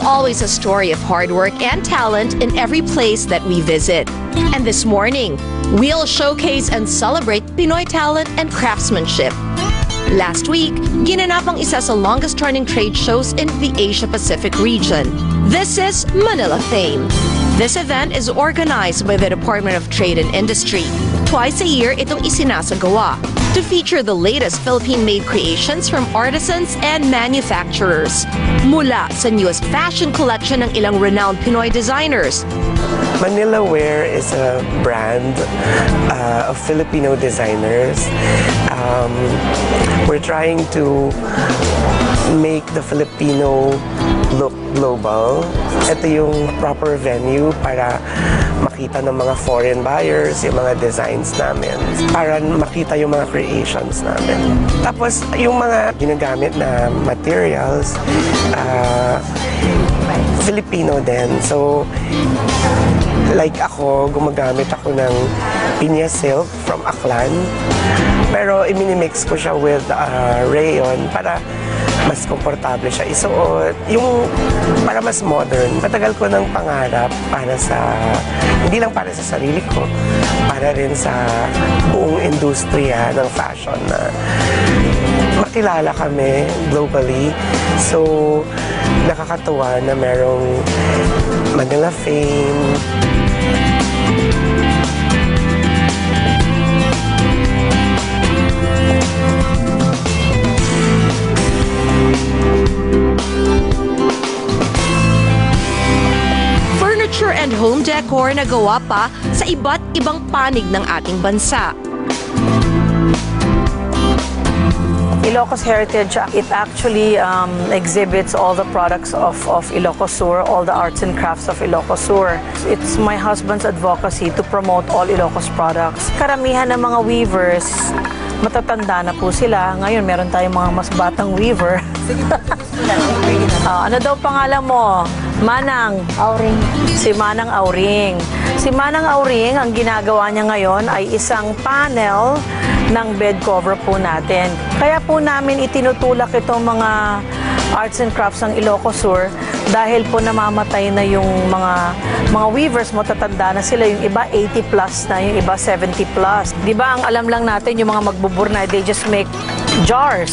always a story of hard work and talent in every place that we visit. And this morning, we'll showcase and celebrate Pinoy talent and craftsmanship. Last week, ginanap ang isa sa longest-running trade shows in the Asia-Pacific region. This is Manila Fame. This event is organized by the Department of Trade and Industry. Twice a year, itong isinasagawa to feature the latest Philippine-made creations from artisans and manufacturers. Mula sa newest fashion collection ng ilang renowned Pinoy designers. Manila Wear is a brand of Filipino designers. We're trying to make the Filipino look global. Ito yung proper venue para makita ng mga foreign buyers yung mga designs namin, para makita yung mga creations namin. Tapos yung mga ginagamit na materials, Filipino din. So, like ako, gumagamit ako ng pinya silk from Aklan, pero iminimix ko siya with rayon para mas komportable siya isuot. Yung para mas modern. Matagal ko ng pangarap para sa, hindi lang para sa sarili ko, para rin sa buong industriya ng fashion na makilala kami globally. So, nakakatuwa na merong Manila Fame. Furniture and home decor na gawa pa sa iba't ibang panig ng ating bansa. Ilocos Heritage, it actually exhibits all the products of Ilocos Sur, all the arts and crafts of Ilocos Sur. It's my husband's advocacy to promote all Ilocos products. Karamihan ng mga weavers, matatanda na po sila. Ngayon, meron tayong mga mas batang weaver. Ano daw pangalan mo? Manang Auring. Si Manang Auring. Si Manang Auring, ang ginagawa niya ngayon ay isang panel ng bed cover po natin. Kaya po namin itinutulak itong mga arts and crafts ng Ilocos Sur dahil po namamatay na yung mga weavers, matatanda na sila. Yung iba 80 plus na, yung iba 70 plus. Di ba ang alam lang natin yung mga magbuburnay, they just make jars.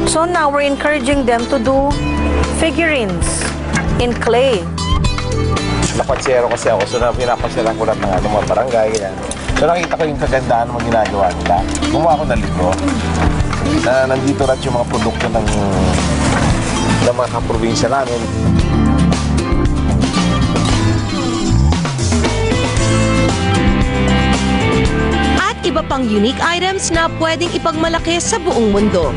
So now we're encouraging them to do figurines in clay. Napansiyero kasi ako, so pinapasyalan ko lang ng mga barangay, ganyan. So nakita ko yung kagandahan ng mga ginagawa nila. Gumawa ko ng libro na nandito rin yung mga produkto ng mga kaprobinsya namin. At iba pang unique items na pwedeng ipagmalaki sa buong mundo.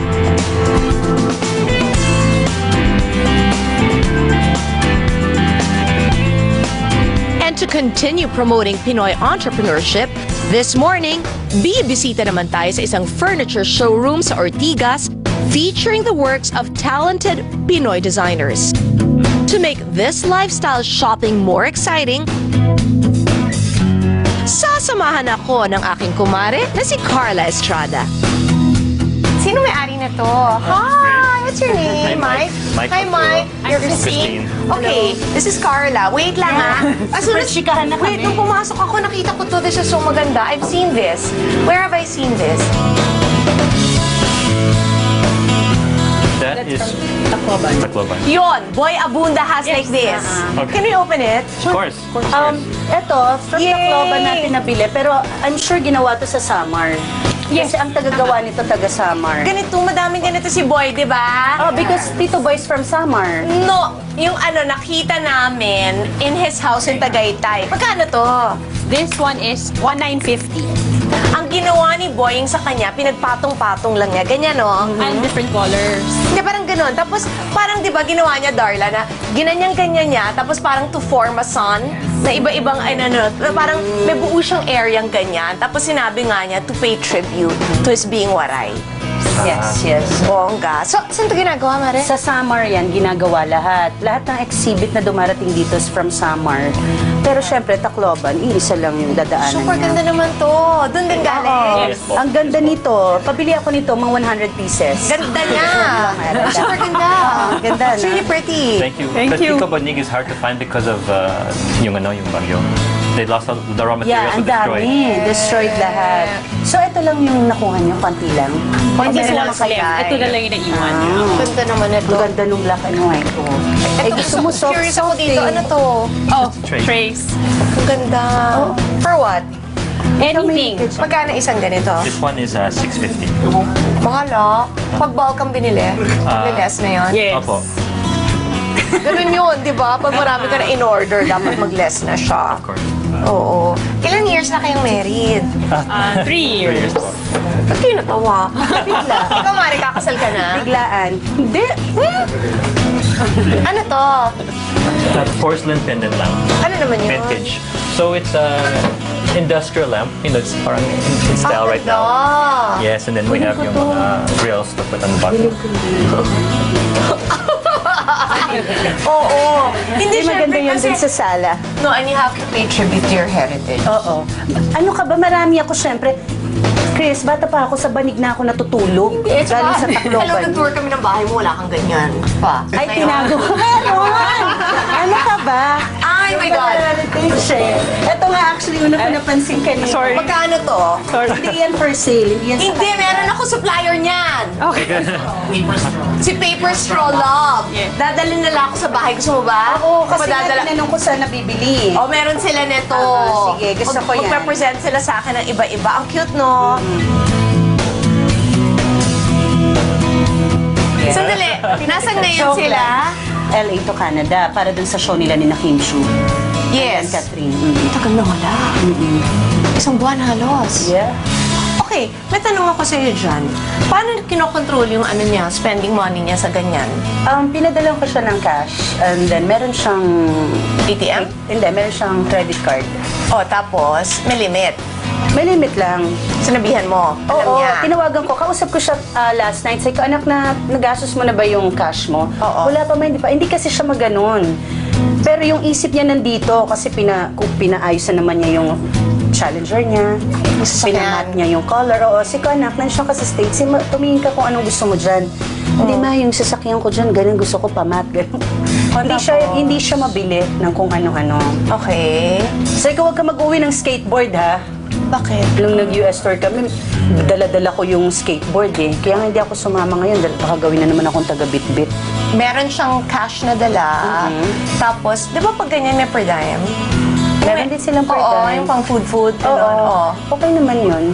And to continue promoting Pinoy entrepreneurship, this morning, bibisita naman tayo sa isang furniture showroom sa Ortigas featuring the works of talented Pinoy designers. To make this lifestyle shopping more exciting, sasamahan ako ng aking kumare na si Carla Estrada. Sino may-ari na to? Hi! What's your name? Mike? Hi, Mike. You're Christine. Okay, this is Carla. Wait lang As soon as wait, nung pumasok ako, nakita ko to. This is so maganda. I've seen this. Where have I seen this? That is Tacloban. Yon, Boy Abunda has like this. Okay. Can we open it? Of course. Eto, from Tacloban natin nabili, pero I'm sure ginawa to sa Samar. Yes. Kasi ang tagagawa nito taga Samar. Ganito, madaming ganito si Boy, di ba? Oh, because Tito Boy's from Samar. No, yung nakita namin in his house in Tagaytay. Magkano to? This one is 1950. Ang ginawa ni Boy yung sa kanya, pinagpatong-patong lang niya. Ganyan, no? And different colors. Hindi, parang ganun. Tapos, parang, di ba, ginawa niya, Darla, na ginanyang-ganyan niya, tapos parang to form a sun, na iba-ibang, parang may buo siyang areang ganyan. Tapos sinabi nga niya, to pay tribute to his being Waray. Yes, yes. Bongga. So, saan ito ginagawa, Mare? Sa Samar yan, ginagawa lahat. Lahat ng exhibit na dumarating dito is from Samar. Pero syempre, Tacloban, iisa lang yung dadaanan Super niya. ganda naman to. Doon din galing. Yes po. Ang ganda nito. Pabili ako nito, mga 100 pieces. Ganda niya. Super ganda. Ganda It's na. really pretty. Thank you. Thank But you. Tito Banig is hard to find because of yung bagyo. They lost all the raw Yeah, materials ang to destroy. dami. Destroyed lahat. So, ito lang yung nakuha niyo, konti lang. Konti This lang one's kay left. Ay. Ito na lang yung naiwan. Ganda naman ito. Ang ganda nung black and white ko. Eh, gusto mo soft, Curious ako soft dito. eh. Ano to? Oh, Trace. trace. Ang ganda. For what? Anything. Magkano isang ganito? This one is 650. Mahal ah. Pag bulk ang binili, mag-less na yun. Yes. Opo. Ganun yun, di ba? Pag marami ka na in-order, dapat mag-less na siya. Of course. Oo. Ilang years na kayong married? 3 years. Ba't kayo natawa? Bigla. Ikaw, Mari, kakasal ka na? Biglaan. Hindi. Ano to? Porcelain pendant lamp. Ano naman yun? Vintage. So it's industrial lamp. It's parang in style right now. now. Yes, and then we have yung grills to put on the bottom. Oo. Hindi maganda syempre yun kasi- din sa sala. No, and you have to pay tribute to your heritage. Oo. Ano ka ba? Marami ako syempre. Chris, bata pa ako sa banig na ako natutulog. It's Galing sa fun. Alam, Tacloban. nag-tour kami ng bahay mo, wala kang ganyan. Pa. Ay, Ngayon. tinago ko. Meron! Ano ka ba? Ay, my God. Heritage eh. Ito nga actually, una ko napansin kanina. Sorry. Magkano to? Hindi yan for sale. Hindi yan sa Hindi, meron ako supplier niyan. Okay. Si Paper Straw Love. Dadalhin nila ako sa bahay. Gusto mo ba? Oo, kasi Madadala- tinanong ko saan nabibili. Oh, meron sila nito. Sige, gusto ko yan. Magpe-present sila sa akin ng iba-iba. Ang cute, no? Sandali, nasan na yun sila? LA to Canada, para dun sa show nila ni Kim Chu. Yes. And Catherine. Tagal na wala. Isang buwan halos. Yeah. Okay, may tanong ako sa iyo dyan. Paano kinokontrol yung ano niya, spending money niya sa ganyan? Pinadalan ko siya ng cash and then meron siyang ATM? Hindi, meron siyang credit card. O, tapos, may limit. May limit lang. Sinabihan mo, alam Oo, niya. tinawagan ko. Kausap ko siya last night. Sabi ko, anak, nagastos mo na ba yung cash mo? Oo. Wala pa, hindi pa. Hindi kasi siya maganon. Pero yung isip niya nandito kasi pinaayos na naman niya yung Challenger niya. Pinamat niya yung color. Oo, si ko, anak, nandiyan ka sa States. Tumingin ka kung anong gusto mo dyan. Hindi ma, yung sasakyan ko dyan, ganun gusto ko pamat. Ganun. Hindi siya mabili ng kung ano-ano. Okay. Sabi ko, huwag ka mag-uwi ng skateboard, ha? Bakit? Nung nag-US tour kami, dala-dala ko yung skateboard eh. Kaya nga hindi ako sumama ngayon dahil baka gawin na naman akong taga-bit-bit. Meron siyang cash na dala. Tapos, di ba pag ganyan may per diem? Meron din silang per Oo, dime. yung pang food. Oo, Oo. okay naman yun.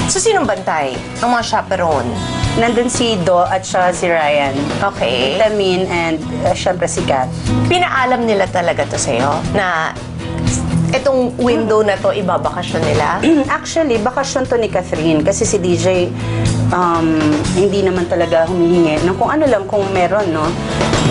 So, sinong bantay? Ang mga chaperone. Nandun si Do at siya si Ryan. Okay. Vitamin and syempre si Kat. Pinaalam nila talaga to sa'yo na itong window na to, ibabakasyon nila? Actually, bakasyon to ni Catherine kasi si DJ hindi naman talaga humihingi ng kung ano lang kung meron, no?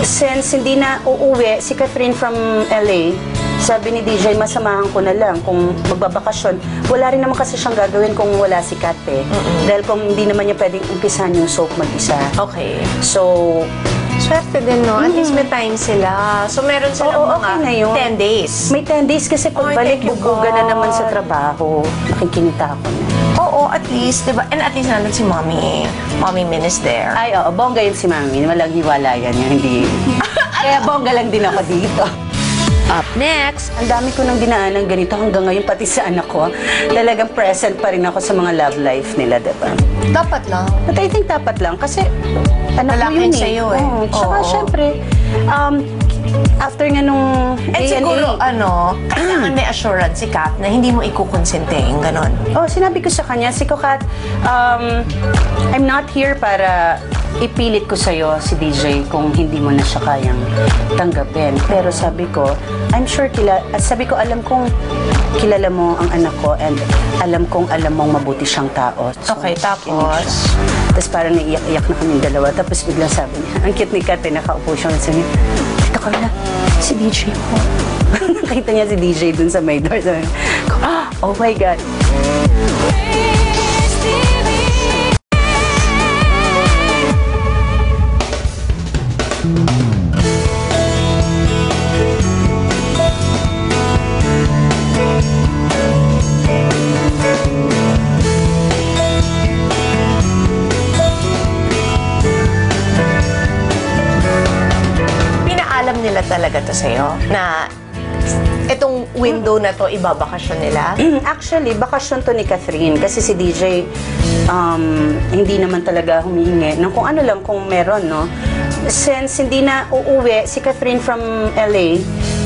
Since hindi na uuwi si Catherine from LA, sabi ni DJ, masamahan ko na lang kung magbabakasyon. Wala rin naman kasi siyang gagawin kung wala si Kat eh. Dahil kung hindi naman niya pwedeng umpisahan yung soap mag-isa. Okay. So, Swerte din, no? At least may time sila. So, meron silang Oo, okay na yun. 10 days. may 10 days kasi Ay, pagbalik, thank you, bubuga na God. naman sa trabaho. Nakikinita ako na. Oo, at least, diba? And at least nandun si Mommy. Mommy Min is there. Ay, oo, bongga yun si Mami. Walang hiwalayan yun, hindi. Kaya bongga lang din ako dito. Up next, Ang dami ko nang dinaanan ganito hanggang ngayon, pati sa anak ko. Talagang present pa rin ako sa mga love life nila, diba? Dapat lang. But I think dapat lang kasi anak Lalaki mo yun sa'yo eh. Oo, tsaka Oo. syempre, after nga nung And siguro, kailangan may assurance si Kat na hindi mo ikukonsintehin, ganon. Oh, sinabi ko sa kanya, si Kat, I'm not here para ipilit ko sa'yo si DJ kung hindi mo na siya kayang tanggapin. Pero sabi ko, I'm sure sabi ko, alam kong kilala mo ang anak ko and alam mong mabuti siyang tao. So, Okay, tapos? Tapos parang naiyak-iyak na kaming dalawa. Tapos biglang sabi niya, ang cute ni Kat, nakaupo siya. Sabi niya, Tita Carla, si DJ mo. Nakita niya si DJ dun sa may door. Sabi niya, oh my God. to sa'yo? Na itong window na to, ibabakasyon nila? Actually, bakasyon to ni Catherine kasi si DJ hindi naman talaga humihingi ng kung ano lang kung meron, no? Since hindi na uuwi si Catherine from LA,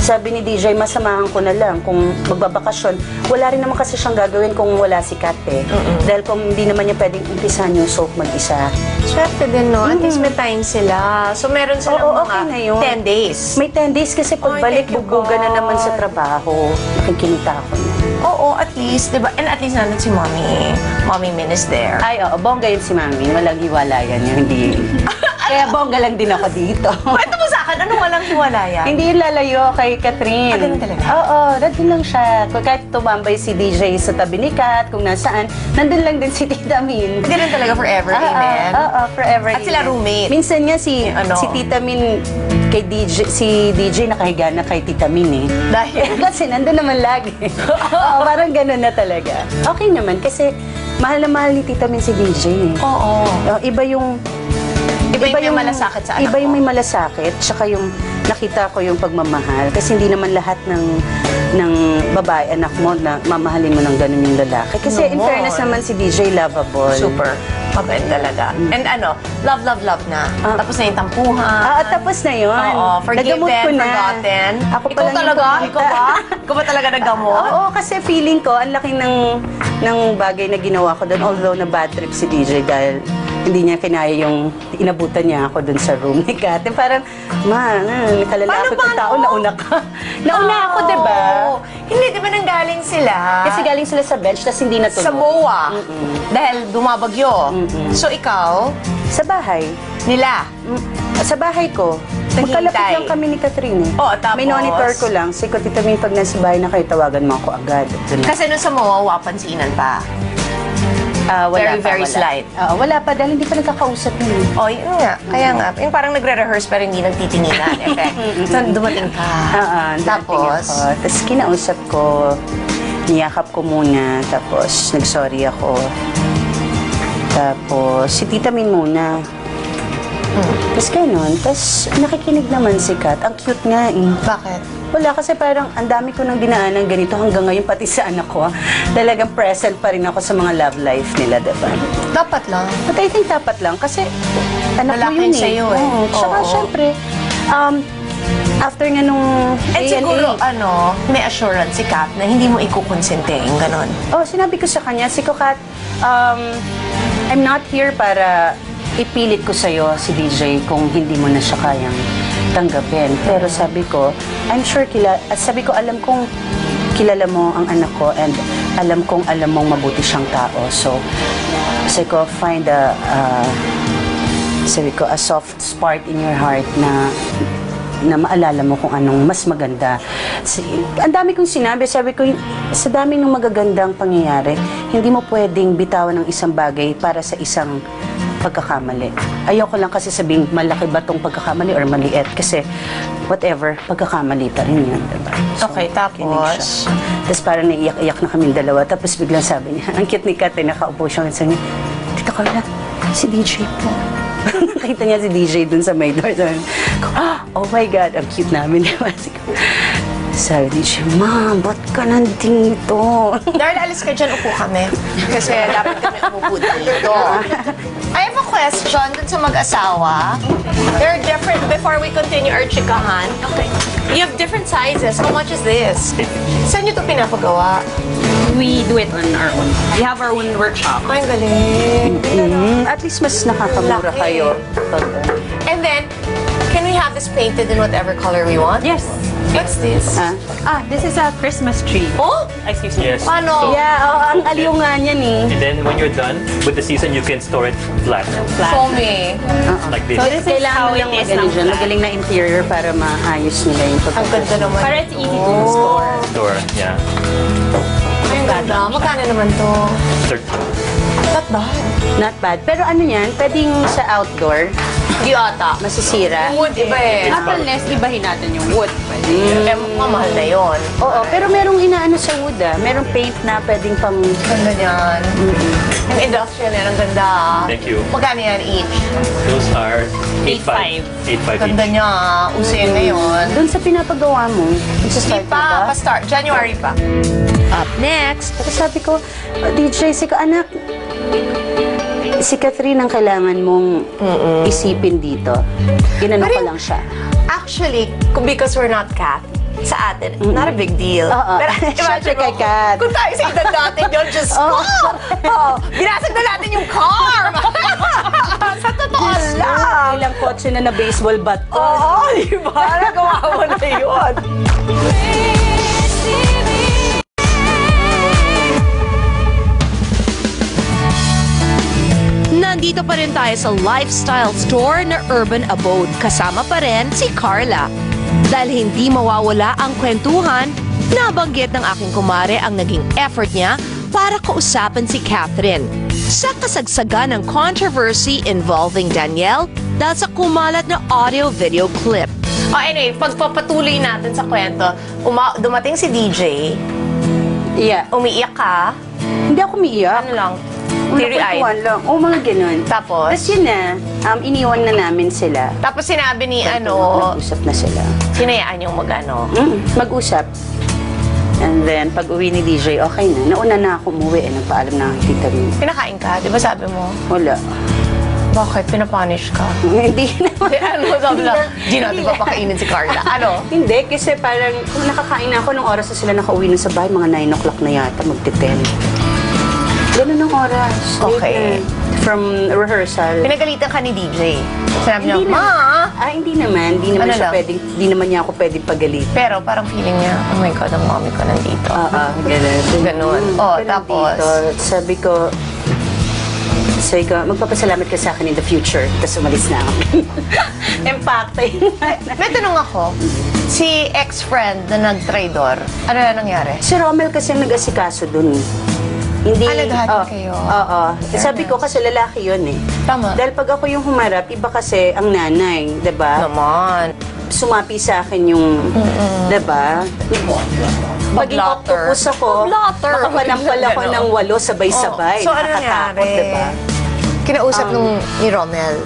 sabi ni DJ, masamahan ko na lang kung magbabakasyon. Wala rin naman kasi siyang gagawin kung wala si Kat eh. Dahil kung hindi naman niya pwedeng umpisan yung soap mag-isa. Swerte din, no? At least may time sila. So, meron silang okay na yun. 10 days. May 10 days kasi pagbalik, thank you, bubuga na God. naman sa trabaho. Nakikinita ako na. Oo, at least, di ba? And at least nandun si Mommy. Mommy Min is there. Ay, oo, bongga yun si Mami. Walang hiwalayan yun, hindi. Kaya bongga lang din ako dito. Kwento mo sa akin, anong walang hiwalayan? Hindi yun lalayo kay Catherine. Ganun talaga? Oo, nandun lang siya. Kung kahit tumambay si DJ sa tabi ni Kat, kung nasaan, nandun lang din si Tita Min. Hindi rin talaga forever, amen? Oo, forever. At sila amen. roommate. Minsan nga si Tita Min kay DJ, si DJ nakahiga na kay Tita Min eh. Dahil? Kasi nandun naman lagi. Oo, parang ganun na talaga. Okay naman, kasi mahal na mahal ni Tita Min si DJ eh. Oo. Iba yung Iba yung may malasakit sa anak Iba yung mo. may malasakit, tsaka yung nakita ko yung pagmamahal. Kasi hindi naman lahat ng babae, anak mo, na mamahalin mo ng ganun yung lalaki. Kasi in No. fairness naman si DJ lovable. Super. Mabait talaga. And love na. Tapos na yung tampuhan. Tapos na yun. Oo, forgiven, Nagamot ko na. forgotten. Ako Ikaw pa lang talaga? yung Ikaw ba? Ikaw ba talaga naggamot? Oo, kasi feeling ko, ang laki ng bagay na ginawa ko doon. Although na bad trip si DJ dahil hindi niya kinaya yung inabutan niya ako doon sa room ni Kat. Parang, nakalalaki kong tao, nauna ka. Nauna ako, di ba? Hindi, di ba nanggaling sila? Kasi galing sila sa bench, tapos hindi natuloy. Sa MOA. Dahil dumabagyo. So ikaw, Sa bahay. nila. Sa bahay ko. Naghihintay. Magkalapit lang kami ni Catherine. Oo, tapos? May monitor ko lang. Si Tita Min, pag nasa bahay na kayo, tawagan mo ako agad. Kasi nung sa MOA, wapansinan pa. Wala Very slight. Wala pa, dahil hindi pa nagkakausap yun. Oh, yun nga. Kaya nga. Yung parang nagre-rehearse pero hindi nagtitinginan. So, dumating ka. Tapos? Tapos kinausap ko, niyakap ko muna, tapos nag-sorry ako. Tapos si Tita Min muna. Tapos ganun. Tapos nakikinig naman si Kat. Ang cute nga eh. Bakit? Wala, kasi parang ang dami ko nang dinaanan ganito hanggang ngayon, pati sa anak ko. Talagang present pa rin ako sa mga love life nila, diba? Dapat lang. But I think dapat lang, kasi anak Lalaki mo yun sa'yo eh. Oo. Tsaka Oo. syempre, after nga nung And A&A, siguro, may assurance si Kat na hindi mo ikukonsente yung ganon. sinabi ko sa kanya, si Kat, I'm not here para ipilit ko sa'yo si DJ kung hindi mo na siya kayang tanggapin. Pero sabi ko, I'm sure sabi ko, alam kong kilala mo ang anak ko and alam mong mabuti siyang tao. So, sabi ko, find a soft spark in your heart na maalala mo kung anong mas maganda. Ang dami kong sinabi, sabi ko, sa dami ng magagandang pangyayari, hindi mo pwedeng bitawan ng isang bagay para sa isang pagkakamali. Ayoko lang kasi sabing malaki ba tong pagkakamali or maliit, kasi whatever, pagkakamali pa rin yan, diba? So, Okay, tapos? kinig siya. Tapos parang naiyak-iyak na kaming dalawa, tapos biglang sabi niya, ang cute ni Kat, nakaupo siya, sabi niya, Tita Carla, si DJ po. Nakita niya si DJ dun sa may door. Sabi niya, oh my God, ang cute namin. Sabi ni siya, Ma'am, ba't ka nandito? Darla, alis ka dyan, upo kami. Kasi dapat kami umupo dito. I have a question dun sa mag-asawa. They're different. Before we continue our chikahan, okay. You have different sizes. How much is this? Saan nyo ito pinapagawa? We do it on our own. We have our own workshop. Ay, ang galing. At least mas nakakamura Laki. kayo. And then, can we have this painted in whatever color we want? Yes. What's this? This is a Christmas tree. Oh? Excuse me. Yes. Paano? Yeah, ang aliw nga niyan eh. And then when you're done with the season, you can store it flat, Foamy. like this. So this is how Kailangan it lang is magaling ng dyan. flat. Magaling na interior para maayos nila yung Ang pagkakas. ganda naman. Para it's easy to store. Store, yeah. Ay, ang ganda. Magkano naman to? 13. Not bad. Not bad. Pero ano yan, pwedeng sa outdoor. Di ata. masisira. Wood, iba eh. Unless ibahin natin yung wood. Mahal na yun. Oo, pero merong inaano sa wood Merong paint na pwedeng pang... Ganda niyan. Yung industrial yan, ang ganda. Thank you. Magkano yan each? Those are 8.5. 8.5 Ganda each. niya. Uso yan ngayon. Doon sa pinapagawa mo, Di start pa, ba? pa-start. January pa. Up next, Tapos sabi ko, DJ, anak, si Catherine ang kailangan mong isipin dito. Ginano ko lang siya. Actually, because we're not cat, sa atin, not a big deal. Oo. Pero Siyempre imagine kay mo, Kat. kung tayo sa edad natin yun, Diyos ko! Oh, binasag na natin yung car! Sa totoo lang! Ilang kotse na baseball bat ko. Oo, di ba? Nagawa mo na yun. nandito pa rin tayo sa lifestyle store na Urban Abode. Kasama pa rin si Carla. Dahil hindi mawawala ang kwentuhan, nabanggit ng aking kumare ang naging effort niya para kausapin si Catherine sa kasagsagan ng controversy involving Danielle dahil sa kumalat na audio-video clip. Oh, anyway, pagpapatuloy natin sa kwento, dumating si DJ, Yeah. umiiyak ka, Hindi ako umiiyak. ano lang, Una, teary-eyed. kwentuhan lang. Oo, mga ganun. Tapos? Tapos yun na, iniwan na namin sila. Tapos sinabi ni Nag-usap na sila. sinayaan yung mag-ano. Mag-usap. And then, pag uwi ni DJ, okay na. Nauna na ako umuwi. Nagpaalam na kay Tita Min. Pinakain ka, di ba sabi mo? Wala. Bakit? Pinapunish ka? Hindi naman. Ano sabi lang? Di natin papakainin si Carla. Ano? Hindi, kasi parang kung nakakain na ako nung oras na sila nakauwi nun sa bahay, mga 9 o'clock na yata, magte-10. Ganun ang oras. Okay. Late na. From rehearsal. Pinagalitan ka ni DJ. Sabi niya, Hindi Ma! naman. Hindi naman. Hindi naman Ano siya lang? pwedeng, hindi naman niya ako pwedeng pagalit. Pero parang feeling niya, oh my God, ang mommy ko nandito. Ganun. Ganun. Oh, Pero tapos? dito, sabi ko, magpapasalamat ka sa akin in the future. Tapos umalis na ako. Impacting. May tanong ako, si ex-friend na nag-traidor, ano na nangyari? Si Romel kasi ang nag-asikaso dun. Hindi, Naghahanap kayo? Oo. Sabi ko kasi lalaki yun eh. Tama. Dahil pag ako yung humarap, iba kasi ang nanay, 'di ba? Naman. Sumapi sa akin yung, 'di ba? Pag Bablatter. octopus ako, Bablatter. makapanampal ako ng 8 sabay-sabay. Oh, so ano Nakakatakot, nangyari? 'di ba? Kinausap ni Romel.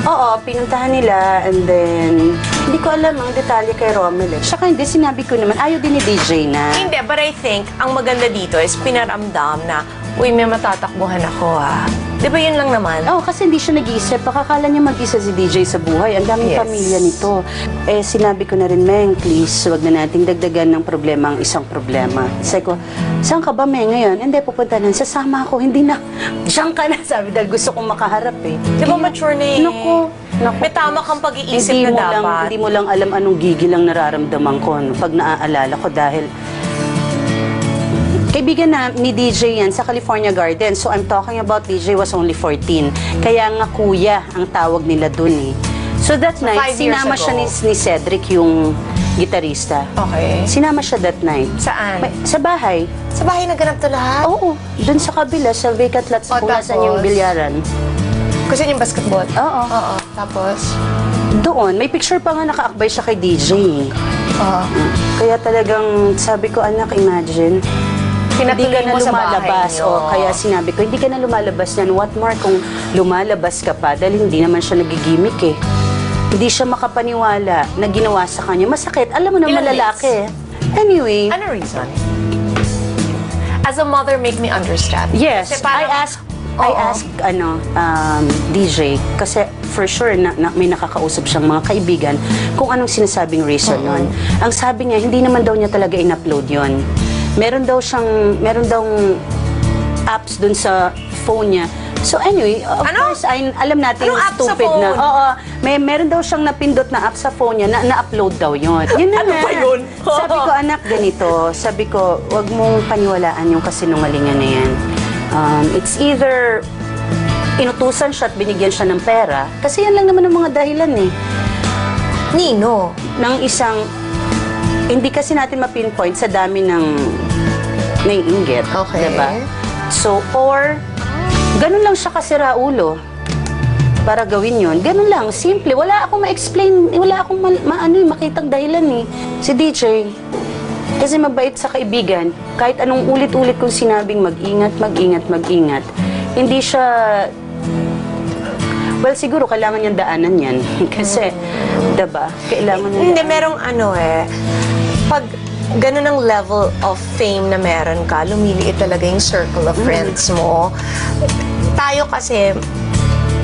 Oo, pinuntahan nila and then hindi ko alam ang detalye kay Romel eh. Saka hindi, sinabi ko naman, ayaw din ni DJ na. Hindi, but I think, ang maganda dito is pinaramdam na, uy, may matatakbuhan ako Di ba yun lang naman? Oo, kasi hindi siya nag-iisip. Pakakala niya mag-isa si DJ sa buhay. Ang daming Yes. pamilya nito. Eh, sinabi ko na rin, Meng, please, huwag na nating dagdagan ng problema ang isang problema. Sabi ko, saan ka ba, Meng, ngayon? Hindi, pupunta na. Sasama ako. Hindi na. Diyan ka na, sabi, dahil gusto kong makaharap eh. Di ba mature na eh? Naku. May tama kang pag-iisip Hindi na mo lang, dapat. hindi mo lang alam anong gigil ang nararamdaman ko no, pag naaalala ko dahil kaibigan na ni DJ yan sa California Garden. So I'm talking about DJ was only 14. Kaya nga kuya ang tawag nila dun eh. So that night, 5 years sinama siya ago. ni Cedric, yung gitarista. Okay. Sinama siya that night. Saan? Sa bahay. Sa bahay naganap to lahat? Oo, dun sa kabila, sa vacant lot, sa Oh, kung nasan tapos? yung bilyaran. Kasi yung basketball? Oo. Oo. Tapos? Doon, may picture pa nga nakaakbay siya kay DJ. Oo. Kaya talagang sabi ko, anak, imagine, hindi ka na mo sa bahay lumalabas. niyo. O, kaya sinabi ko, hindi ka na lumalabas yan. What more kung lumalabas ka pa? Dahil hindi naman siya nagigimik eh. Hindi siya makapaniwala na ginawa sa kanya. Masakit. Alam mo na Ilang malalaki. Anyway, Ano reason? As a mother, make me understand. yes, Kasi parang- I Oo. asked DJ, kasi for sure na may nakakausap siyang mga kaibigan kung anong sinasabing reason nun. Ang sabi niya, hindi naman daw niya talaga in-upload yon. Meron daw apps dun sa phone niya. So anyway, of Ano? course, alam natin Anong app sa stupid na. phone? Oo, meron daw siyang napindot na app sa phone niya na na-upload daw yun. Yun na Ano nga. ba yun? Sabi ko, anak, ganito. Sabi ko, wag mong paniwalaan yung kasinungalingan na yan. It's either inutusan siya at binigyan siya ng pera, kasi yan lang naman ang mga dahilan eh. Nino. Ng isang, hindi kasi natin mapinpoint sa dami ng naiinggit. Okay. Diba? So, or, ganun lang siya kasira ulo. para gawin yon. Ganun lang, simple. Wala akong ma-explain, wala akong makitang dahilan eh. Si DJ, kasi mabait sa kaibigan, kahit anong ulit-ulit kong sinabing mag-ingat, mag-ingat, mag-ingat, hindi siya, well, siguro kailangan niyang daanan yan. Kasi, diba, kailangan niya. Hindi, merong pag ganun ang level of fame na meron ka, lumiliit talaga yung circle of friends mo. Tayo kasi,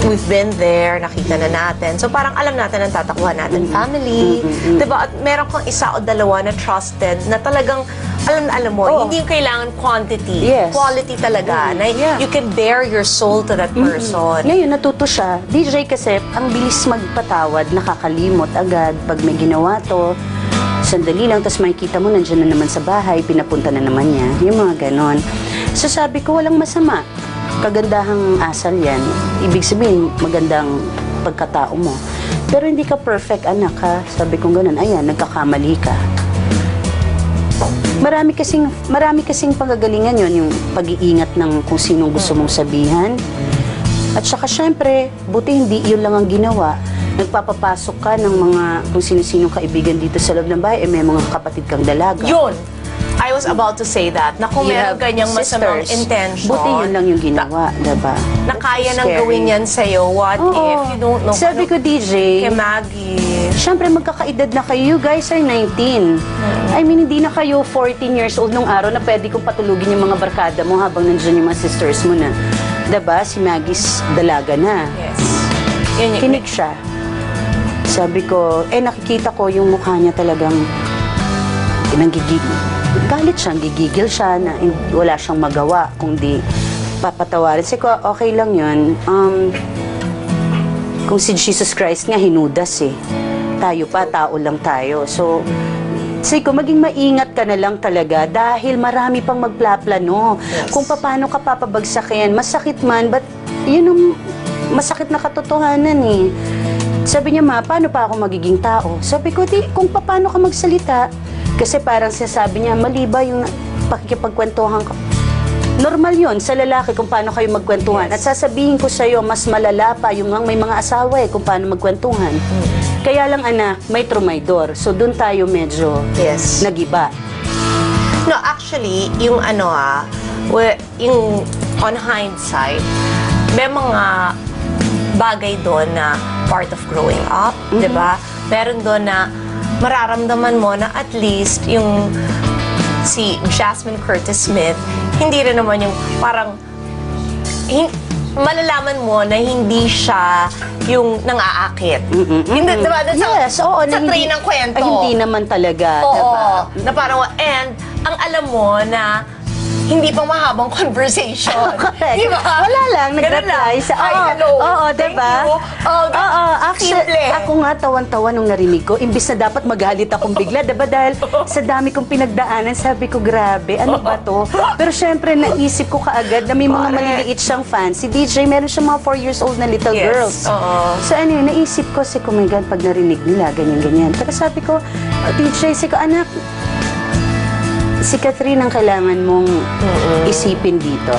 we've been there, nakita na natin. So parang alam natin ang tatakbuhan natin, family. Diba? At meron kang isa o dalawa na trusted, na talagang, alam mo, hindi yung kailangan quantity. Quality talaga. Na you can bare your soul to that person. Ngayon, natuto siya. DJ kasi, ang bilis magpatawad, nakakalimot agad. Pag may ginawa to, sandali lang, tapos makikita mo, nandiyan na naman sa bahay, pinapunta na naman niya. Yung mga ganon. So sabi ko, walang masama. Kagandahang asal yan. Ibig sabihin, magandang pagkatao mo. Pero hindi ka perfect, anak, ha? Sabi ko ganon, ayan, nagkakamali ka. Marami kasing pagagalingan yon, yung pag-iingat ng kung sinong gusto mong sabihan. At saka syempre, buti hindi yun lang ang ginawa. Nagpapapasok ka ng mga kung sino-sinong kaibigan dito sa loob ng bahay, may mga kapatid kang dalaga. Yun! I was about to say that, na kung meron ganyang masamang intention, buti yun lang yung ginawa, diba? Na kaya nang gawin yan sa'yo, what if you don't know? Sabi ko, DJ, kay Maggie, syempre magkakaedad na kayo, you guys are 19. I mean, hindi na kayo 14 years old nung araw na pwede kong patulugin yung mga barkada mo habang nandiyan yung mga sisters mo na. Diba? Si Maggie's dalaga na. yes. Kinig siya. Sabi ko, nakikita ko yung mukha niya talagang galit siya, gigigil siya na wala siyang magawa kundi papatawarin. Sabi ko, okay lang yun. Kung si Jesus Christ nga hinudas eh. Tayo pa, tao lang tayo. So, sabi ko, maging maingat ka na lang talaga dahil marami pang magplaplano. Kung paano ka papabagsakin, masakit man, but yun ang masakit na katotohanan eh. Sabi niya, ma, paano pa ako magiging tao? Sabi ko, kung paano ka magsalita. Kasi parang sinasabi niya, mali ba yung pakikipagkwentuhan ka? Normal yun sa lalaki kung paano kayo magkwentuhan. At sasabihin ko sa'yo, mas malala pa yung may mga asawa kung paano magkwentuhan. Kaya lang, anak, may trumaydor. So, dun tayo medyo nagiba. No, actually, yung yung on hindsight, may mga bagay doon na part of growing up, di ba? Meron doon na mararamdaman mo na at least yung si Jasmine Curtis Smith, hindi rin naman yung parang malalaman mo na hindi siya yung nang-aakit. Hindi, diba? Sa train ng kwento. Hindi naman talaga. Oo. Diba? Na parang, and ang alam mo na hindi pang mahabang conversation. Correct. Diba? Wala lang, nag-reply sa, hello. Oo, diba? Actually, ako nga tawan-tawa nung narinig ko, imbis na dapat magalit akong bigla, diba? Dahil sa dami kong pinagdaanan, sabi ko, grabe, ano ba to? Pero syempre, naisip ko kaagad na may mga maliliit siyang fans. Si DJ, meron siyang mga 4 years old na little girls. So ano, naisip ko, oh my God, pag narinig nila, ganyan-ganyan. Pero sabi ko, DJ, sabi ko, anak, si Catherine ang kailangan mong isipin dito.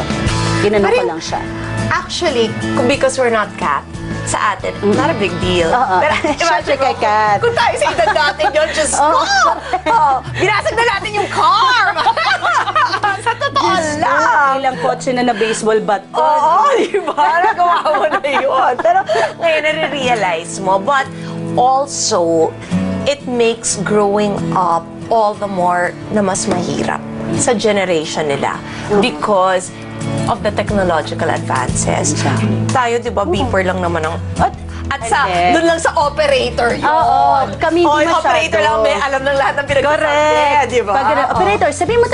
Ginano ko lang siya. Actually, because we're not cat, sa atin, not a big deal. Pero imagine kay Kat. Kung tayo sa edad natin yun, just binasag na natin yung car! Sa totoo lang! Ilang kotse na baseball bat ko. Oo, diba? Nagawa mo na yun. Pero ngayon, nare-realize mo. But also, it makes growing up all the more na mas mahirap sa generation nila because of the technological advances. Tayo, di ba, beeper lang naman ang... At doon lang sa operator yun. Oo, kami hindi masyado. Operator lang, may alam ng lahat ng pinagsasabi. Di ba? Operator, sabihin mo,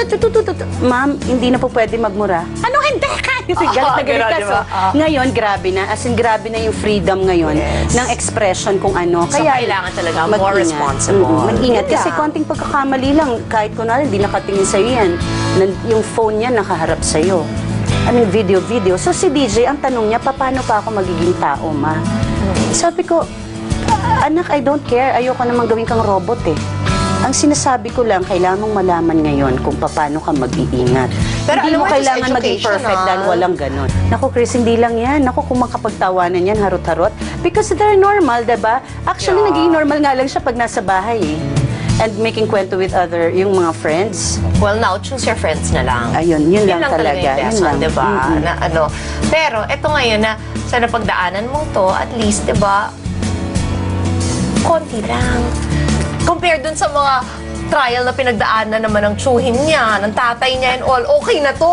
ma'am, hindi na po pwede magmura. Ano, hindi ka? Galit na galit ka. So, ngayon, grabe na. As in, grabe na yung freedom ngayon ng expression kung ano. So, kailangan talaga more responsible. Mag-ingat. Kasi konting pagkakamali lang, kahit kunwari, hindi nakatingin sa'yo yan. Yung phone niya nakaharap sa'yo. I mean, video. So, si DJ, ang tanong niya, paano pa ako magiging tao, ma? Sabi ko, anak, I don't care. Ayoko namang gawin kang robot eh. Ang sinasabi ko lang, kailangan mong malaman ngayon kung paano ka mag-iingat. Pero hindi alam mo mo, it was kailangan maging perfect educational. dahil walang ganon. Naku, Chris, hindi lang yan. Naku, kung makapagtawanan yan, harot-harot. Because they're normal, diba? Actually, naging normal nga lang siya pag nasa bahay eh. And making kwento with yung mga friends. Well, now, choose your friends na lang. Ayun, yun lang talaga. yung Yun lesson, lang. diba? Na, ano. Pero, eto ngayon na sa napagdaanan mong to, at least, diba, konti lang. Compared dun sa mga trial na pinagdaanan naman ng tsuhin niya, ng tatay niya and all, okay na to.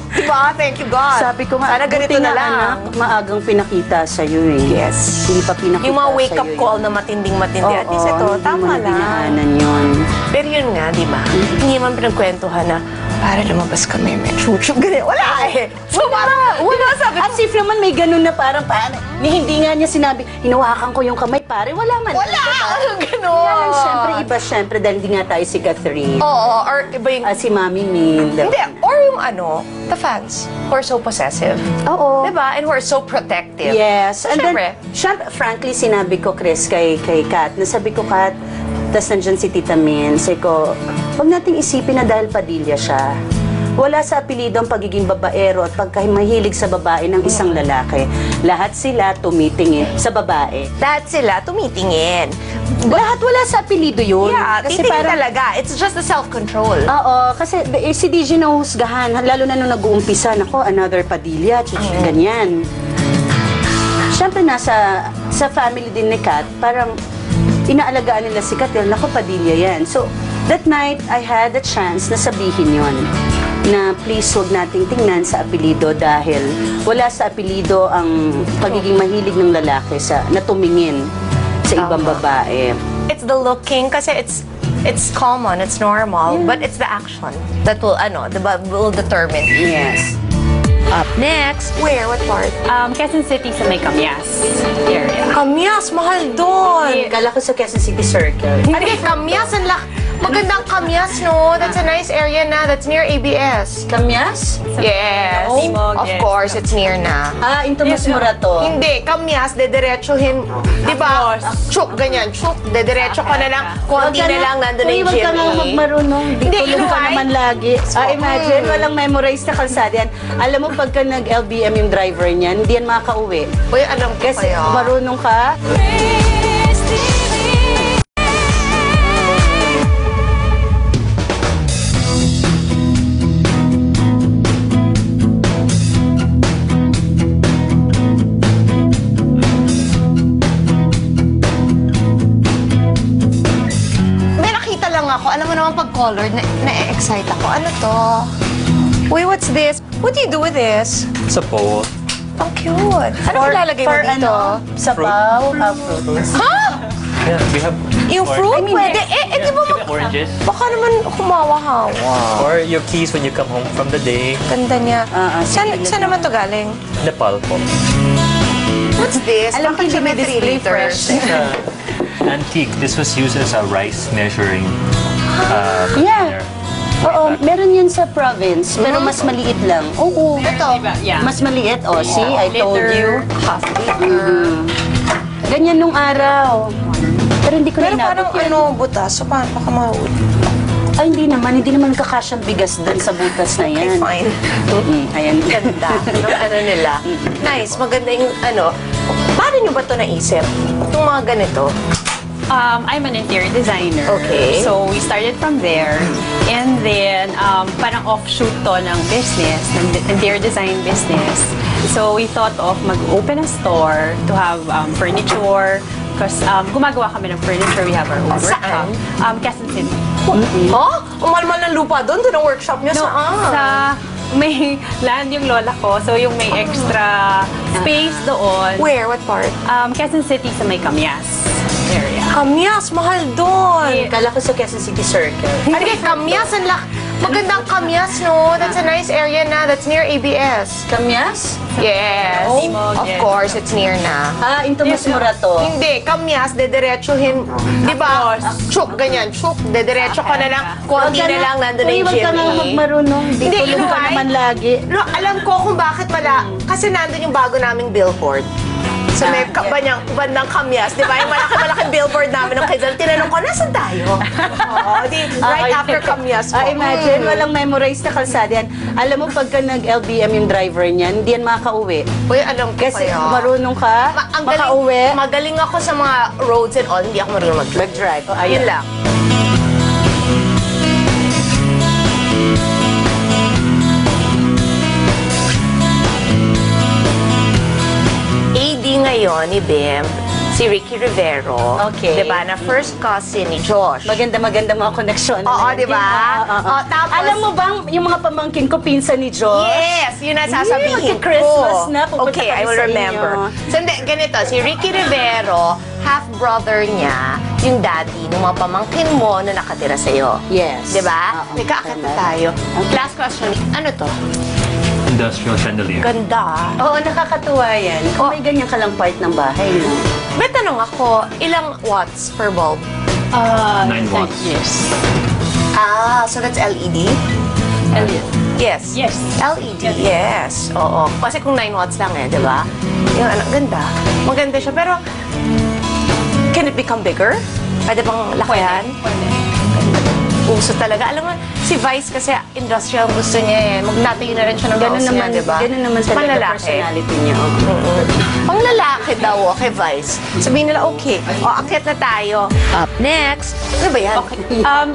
Diba? Thank you, God. Sabi ko nga, sana ganito buti na nga, lang. anak, maagang pinakita sa'yo eh. Yes. Hindi pa pinakita Yung mga sa'yo wake-up yun. call na matinding-matindi. At least ito, hindi mo tama na lang. dinaanan yun. Pero yun nga, di ba? Hindi naman pinagkwentuhan na, para lumabas kami, may chuchup, ganyan. Wala eh. So, parang, wala sabi ko. As if naman may ganun na parang, hindi nga niya sinabi, hinawakan ko yung kamay, pare, wala man. Wala! Anong gano'n? Kaya lang, syempre, dahil hindi nga tayo si Catherine. Oo, or iba yung... Si Mami Min. Hindi, or yung the fans who are so possessive. Oo. Diba? And who are so protective. Yes. And Siyempre. then, frankly, sinabi ko, Chris, kay Kat, nasabi ko, Kat, tas nandyan si Tita Min, sabi ko, huwag nating isipin na dahil Padilla siya. Wala sa apelido ang pagiging babaero at pagkamahilig sa babae ng isang lalaki. Lahat sila tumitingin sa babae. Lahat sila tumitingin. Lahat wala sa apelido yun. Yeah, Kasi titingin parang, talaga. It's just the self-control. oo, kasi si DJ nahuhusgahan, lalo na nung nag-uumpisa, nako, another Padilla, ganyan. Siyempre, sa family din ni Kat, parang inaalagaan nila si Kat, nako, Padilla yan. So, that night, I had the chance na sabihin yon na please huwag nating tingnan sa apelido dahil wala sa apelido ang pagiging mahilig ng lalaki na tumingin sa ibang babae. It's the looking, kasi it's common, it's normal, but it's the action that will, will determine. Yes. Up next, Where? What part? Quezon City sa may Camyas area. Kamyas, mahal doon. Kala ko sa Quezon City Circle. Ano yung Kamyas? Magandang Kamyas, no? That's a nice area na. That's near ABS. Kamyas? Yes. Timog, Of yes. course, it's near na. In Tomas Morato. Hindi, Kamyas, dediretsuhin. Di ba? Chuk, ganyan. Chuk, dediretso ka na lang. Konti na lang, nandun na yung Huwag ka nga GMA. magmarunong. Di Hindi, tulong you know ka why? naman lagi. Imagine, walang memorized na kalsada yan. Alam mo, pagka nag-LBM yung driver niyan, hindi yan makakauwi. Uy, alam ko Kasi kaya. marunong ka. May nakita lang ako. Alam mo naman pag colored, na-excite ako. Ano to? Uy, what's this? What do you do with this? It's a bowl. Ang cute. Ano ilalagay mo dito? Sabaw, fruit. Ha? Yeah, we have Yung fruit? Pwede. Di ba Give me oranges. baka naman kumawa-hawa. Or your keys when you come home from the day. Ganda niya. sige, Saan naman to galing? Nepal po. What's this? Alam ko, Bakit hindi may may 3 display liters? It's antique. This was used as a rice measuring Yeah. container. Oo, meron yun sa province, pero mas maliit lang. Oo. Ito. Yeah. Mas maliit. Oh, see, I told you. Half liter. Ganyan nung araw. Pero hindi ko Pero na parang inabot yan. butas. So, paano baka mahuli? Ay, hindi naman kakasyang bigas dun sa butas na Okay, yan. fine. Ayan. Ganda. Ano nila? Nice. Maganda yung Paano nyo ba ito naisip? Itong mga ganito. I'm an interior designer. Okay. So we started from there. And then, parang offshoot to ng business, ng interior design business. So we thought of mag-open a store to have furniture. Because gumagawa kami ng furniture, we have our own workshop. Quezon City. Ha? Umalmal ng lupa doon? Doon ang workshop niya? No, sa may land yung lola ko, so yung may extra space doon. Where? What part? Quezon City sa may Camyas area. Kamyas, mahal doon. Kala ko sa Quezon City Circle. Ano kay Kamyas? Magandang Kamyas, no? That's a nice area na. That's near ABS. Kamyas? Yes. Timog, Of yes. course, it's near na. In Tomas Morato. Hindi, Kamyas, dediretsuhin. Di ba? Chuk, ganyan. Chuk, dediretso ka na lang. Konti na lang, nandun na yung Huwag ka nga GMA. magmarunong. Di Hindi, tulong you know ka why? naman lagi. No, alam ko kung bakit kasi nandun yung bago naming billboard. Sa may bandang Kamyas, di ba? Yung malaking billboard namin ng Quezon. Tinanong ko, nasan tayo? Oo, right after Kamyas po. Imagine, walang memorized na kalsada yan. Alam mo, pagka nag-LBM yung driver niyan, hindi yan makaka-uwi. Uy, alam ko Kasi kaya. marunong ka, makauwi. Magaling ako sa mga roads and all, hindi ako marunong mag-drive. Yun lang. AD ngayon ni Bim, si Ricky Rivero. Okay. Diba? Na first cousin ni Josh. Maganda mga koneksyon. Oo, di ba? Tapos, Alam mo bang, yung mga pamangkin ko, pinsan ni Josh? yes, yun ang sasabihin ko. Magka-Christmas na, pupunta Okay, kami I will sa remember. inyo. So, hindi, ganito, si Ricky Rivero, half-brother niya, yung daddy ng mga pamangkin mo na nakatira sa'yo. Yes. Di ba? Oo, May kaakit na tama. tayo. Last question, ano to? Industrial chandelier. Ganda. Oo, nakakatuwa yan. Kung may ganyan ka lang part ng bahay, no? May tanong ako, ilang watts per bulb? 9 watts. Yes. So that's LED? Yes. Yes. LED, yes. Oo. Kasi kung 9 watts lang di ba? Yung ganda. Maganda siya. Pero, can it become bigger? Pwede bang lakayan? Uso talaga. Alam mo, si Vice kasi industrial gusto niya Magtatayo na rin siya ng Ganun house naman, niya, di ba? ganun naman talaga Panlalaki. personality niya. Pang lalaki daw, okay, Vice. Sabihin nila, okay. Akyat na tayo. Up next. Ano ba yan?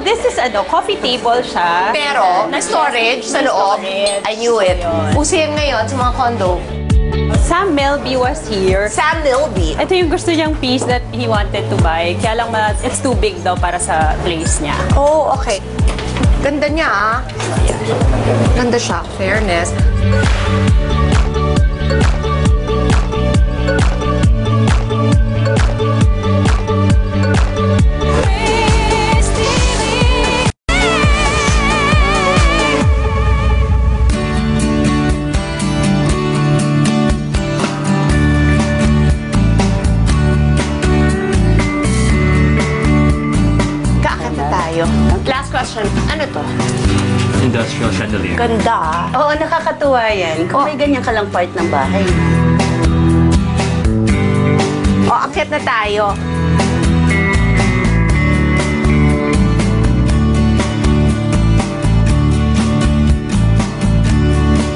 This is coffee table siya. Pero, may storage sa loob. I knew it. Uso yan ngayon sa mga condo. Sam Melby was here. Sam Milby. Ito yung gusto niyang piece that he wanted to buy. Kaya lang it's too big daw para sa place niya. Oh, okay. Ganda niya, Ganda siya. Fairness. Kaakit na tayo. Last question. Ano to? Industrial chandelier. Ganda. Oo, nakakatuwa yan. Kung may ganyan ka lang part ng bahay. Akyat na tayo.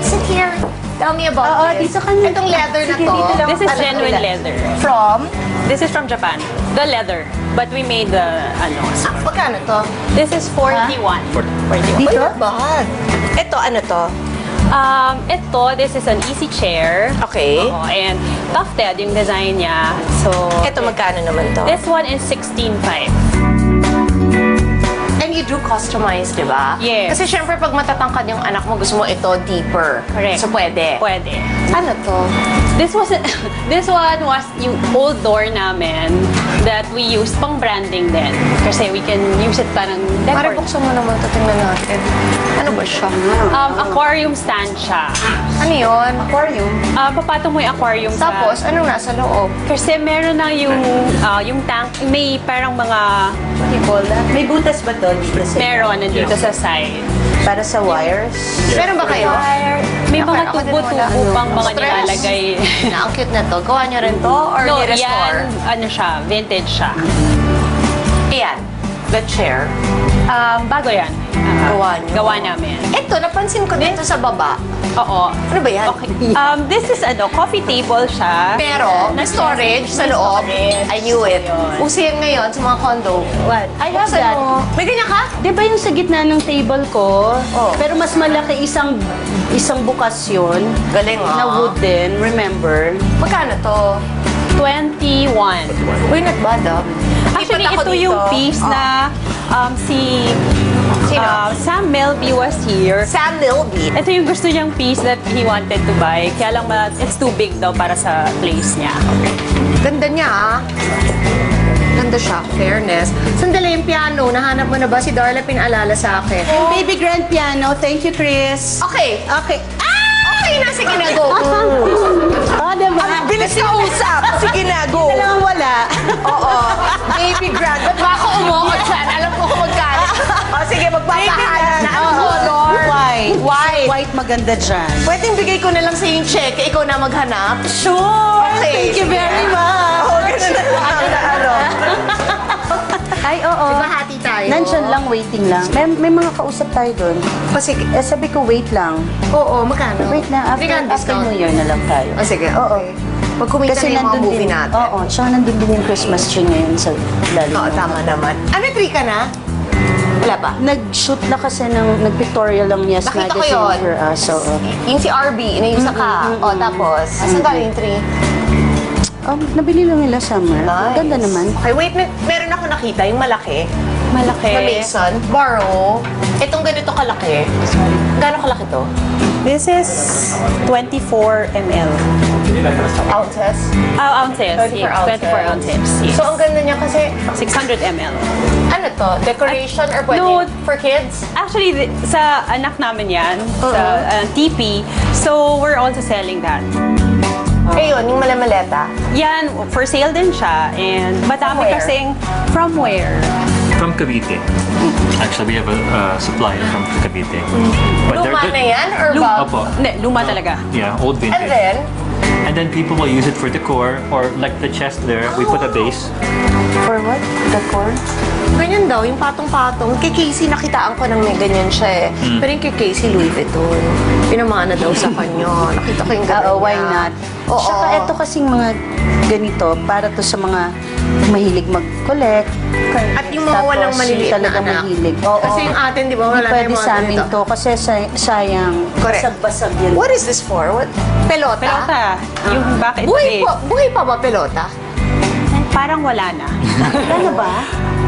Sit here. Tell me about Oo, this. dito ka na. Itong leather na Sige, to. dito lang. This is Ano genuine to? leather. From? This is from Japan. The leather. But we made the, Magkano to? this is 41. 41. Dito? Not bad. Ito, ano to? This is an easy chair. Okay. Oo, and tufted yung design niya. So, Ito, magkano naman to? this one is 16.5. And you do customize, di ba? Yes. Kasi syempre, pag matatangkad yung anak mo, gusto mo ito deeper. Correct. So, pwede. Pwede. Ano to? This one was yung old door namin that we used pang branding din. Kasi we can use it parang Pare, decor. buksan mo naman ito. Tingnan natin. Ano ba siya? Aquarium stand siya. Ano yun? Aquarium. Papatong mo yung aquarium Tapos, sa... anong nasa loob? Kasi meron na yung tank, may parang mga... What do you call that? May butas ba to? Dito sa Meron nandito sa side. Para sa wires? Meron ba kayo? May mga Ako din wala. tubo-tubo pang mga Stress. nilalagay. Ang cute na to. Gawa niyo rin to? Or No, ni-restore? yan, siya, vintage siya. Ayan. The chair. Bago yan. Gawa niyo? Gawa namin. Ito, napansin ko dito sa baba. Oo. Ano ba yan? Okay. This is coffee table siya. Pero, may storage sa loob. I knew it. Uso yan ngayon sa mga condo. What? I have Buksan that. mo. May ganyan ka? Di ba yung sa gitna ng table ko? Oh. Pero mas malaki isang bukas yun. Galing Na wood din, remember? Magkano to? 21. Uy, not bad Actually, Lipat ako ito yung dito. piece na si Sino? Sam Melby was here. Sam Milby. Ito yung gusto niyang piece that he wanted to buy. Kaya lang it's too big daw para sa place niya. Ganda niya, Ganda siya. Fairness. Sandali yung piano. Nahanap mo na ba? Si Darla pinaalala sa akin. Yung baby grand piano. Thank you, Chris. Okay. Okay. Okay na. Sige na, go. Diba? Ang bilis ka usap. Sige na, go. Kailangan wala. Oo. Baby grand. Ba't ba ako umukot dyan? Alam ko kung magkano. O sige, magpapahalan na. Ang color. White. White. White maganda dyan. Pwedeng bigay ko na lang sa yung check, ikaw na maghanap. Sure! Okay, Thank you sige. very much! Oo, ganun na ano. Ay, oo. Diba hati tayo? Nandyan lang, waiting lang. May mga kausap tayo doon. O sige. Eh, sabi ko, wait lang. Oo, magkano? Wait lang, Bigyan after discount. New Year na lang tayo. O sige, Oo. okay. Pag kumita na yung mga movie natin. Oo, tsaka nandun din yung Christmas tree ngayon sa lalo. Oo, tama naman. Ano, tree ka na? Wala pa? Nag-shoot na kasi nag-pictorial lang Yes Nakita ko Magazine yun. for us. So, Yung si RB, inayusa ka. O, tapos, asan galing yung tree? nabili lang nila summer. Nice. Ganda naman. Okay, wait, meron ako nakita, yung malaki. Malaki. Na Mason. Borrow. Itong ganito kalaki. Gano'ng kalaki to? This is 24 ml. Ounces? Ounces. 24 yes. ounces. 24 ounces. Yes. So, ang ganda niya kasi, 600 ml. ano to? Decoration or pwede No. for kids? Actually, sa anak namin yan, sa TP. So, we're also selling that. Ayun, yung malamaleta. Yan, for sale din siya. And madami where? kasing from where? From Cavite. Actually, we have a supplier from Cavite. But Luma na yan or bag? Opo. Hindi, luma talaga. Yeah, old vintage. And then, people will use it for decor or like the chest there, we put a base. For what? Decor? ganyan daw, yung patong-patong. Kay Casey, nakitaan ko nang may ganyan siya eh. Pero yung kay Casey, Louis Vuitton. Pinamana daw sa kanya. Nakita ko yung ganyan. Why not? Oo. Saka ito kasing mga ganito, para to sa mga mahilig mag-collect. At yung mga walang maliliit na talaga anak. mahilig. Oo. Kasi yung atin, di ba, wala Hindi na pwede yung mga sa amin ganito. to kasi sayang. Correct. Basag-basag yan. What is this for? What? Pelota? Pelota. Yung bakit Buhay pa ba pelota? parang wala na. Wala na ba?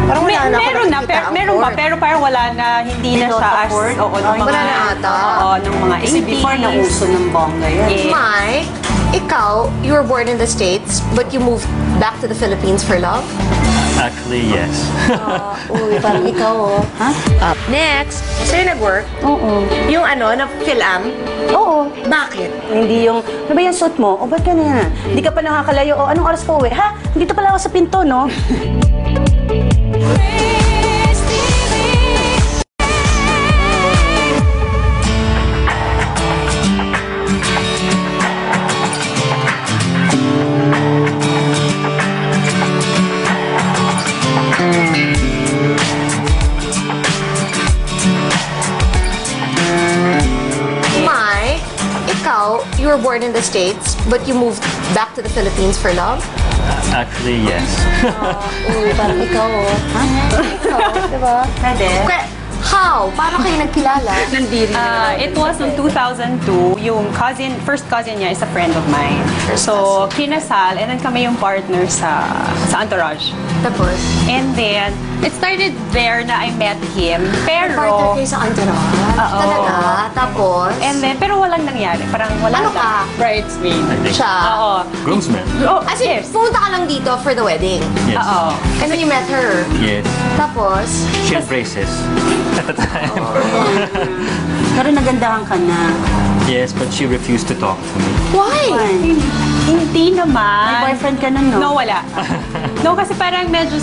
Parang wala na ako meron na, nakikita ang meron pa, court. pero parang wala na, hindi na Pelota siya as, court? oo, nung Ay, mga, wala na ata. Oo, nung mga 80s. Kasi before nauso ng bongga yan. Yes. Mike, ikaw, you were born in the States, but you moved back to the Philippines for love? Actually, yes. Uy, parang ikaw, oh. Ha? Up next, sa'yo nag-work? Oo. Yung ano, na Phil-Am? Oo. Bakit? Hindi yung, ano ba yung suit mo? O, ba't ka na yan? Hindi ka pa nakakalayo. O, anong oras ka uwi? Ha? Dito pala ako sa pinto, no? Mike, ikaw, you were born in the States, but you moved back to the Philippines for love? Actually, yes. Uy, parang ikaw, oh. Ha? Ikaw, diba? Pwede? Okay, how? Paano kayo nagkilala? Nandiri It was in 2002. Yung first cousin niya is a friend of mine. So, kinasal, and then kami yung partner sa Entourage. Tapos? And then, it started there na I met him. Partner Pero, kayo sa Entourage? Oo. Talaga? Tapos? and then, pero walang nangyari. Parang wala Ano lang. ka? Bridesmaid. I think. Siya? Oo. Groomsman. Oh, As in, yes. pumunta ka lang dito for the wedding. Yes. Oo. And then you met her. Yes. Tapos? She had braces at the time. Pero nagandahan ka na. Yes, but she refused to talk to me. Why? Hindi naman. May boyfriend ka nun, no? No, wala. No, kasi parang medyo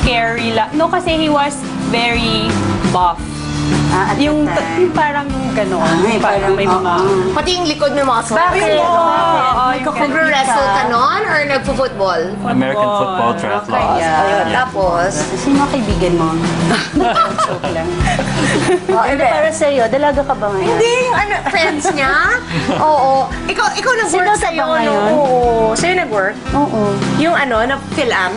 scary lang. No, kasi he was very buff. At Yung, that time. yung parang gano'n. Ay, parang, may mga... oo. Pati yung likod ng mga Bakit? Nagre-wrestle ka nun or nagpo-football? American football triathlon. Ayun, tapos? Sino ang kaibigan mo? Joke lang. Ano para sa'yo? Dalaga ka ba ngayon? Hindi, yung ano, friends niya? Oo. Ikaw nag-work Single ka sa'yo, ba ngayon? no? Oo. Sa'yo nag-work? Oo. Yung ano, na Phil-Am?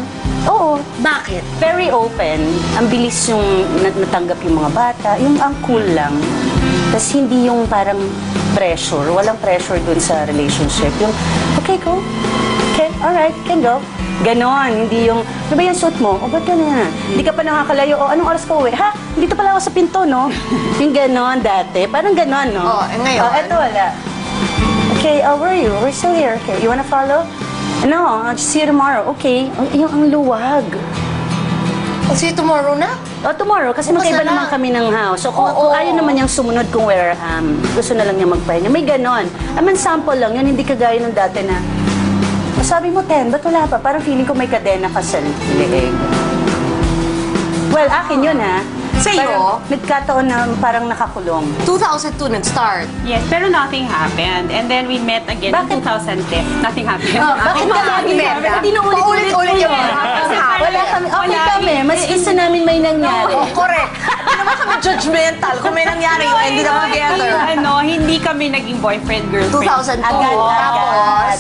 Oo. Bakit? Very open. Ang bilis yung natanggap yung mga bata. Yung ang cool lang. Tapos hindi yung parang pressure. Walang pressure dun sa relationship. Yung, okay, go. Okay, alright, can go. Ganon. Hindi yung, ano ba yung suit mo? O, ba't ka na? Hindi ka pa nakakalayo. O, anong oras ka uwi? Ha? Dito pala ako sa pinto, no? Yung ganon dati. Parang ganon, no? Oh, ngayon? Oh, eto wala. Okay, where are you? We're still here. Okay, you wanna follow? No, I'll see you tomorrow. Okay. Yung ang luwag. See you tomorrow na? Oh, tomorrow, kasi Bukas magkaiba na naman lang. kami ng house. So, kung, Oo. kung ayaw naman niyang sumunod kung where gusto na lang niya magpahinga, may ganon. Aman, sample lang yun, hindi kagaya ng dati na, sabi mo, 10, ba't wala pa? Parang feeling ko may kadena ka sa leeg. Well, akin yun, ha? So, Sa'yo, Nagkataon na parang nakakulong. 2002 nag-start. Yes, pero nothing happened. And then we met again in 2010. Nothing happened. Bakit ka lagi Meta. Hindi na Paulit-ulit yung Wala kami. Okay kami. Mas gusto namin may nangyari. Oh, correct. Hindi naman kami judgmental. Kung may nangyari, you ended up together. Hindi kami naging boyfriend-girlfriend. 2002. Agad. Tapos,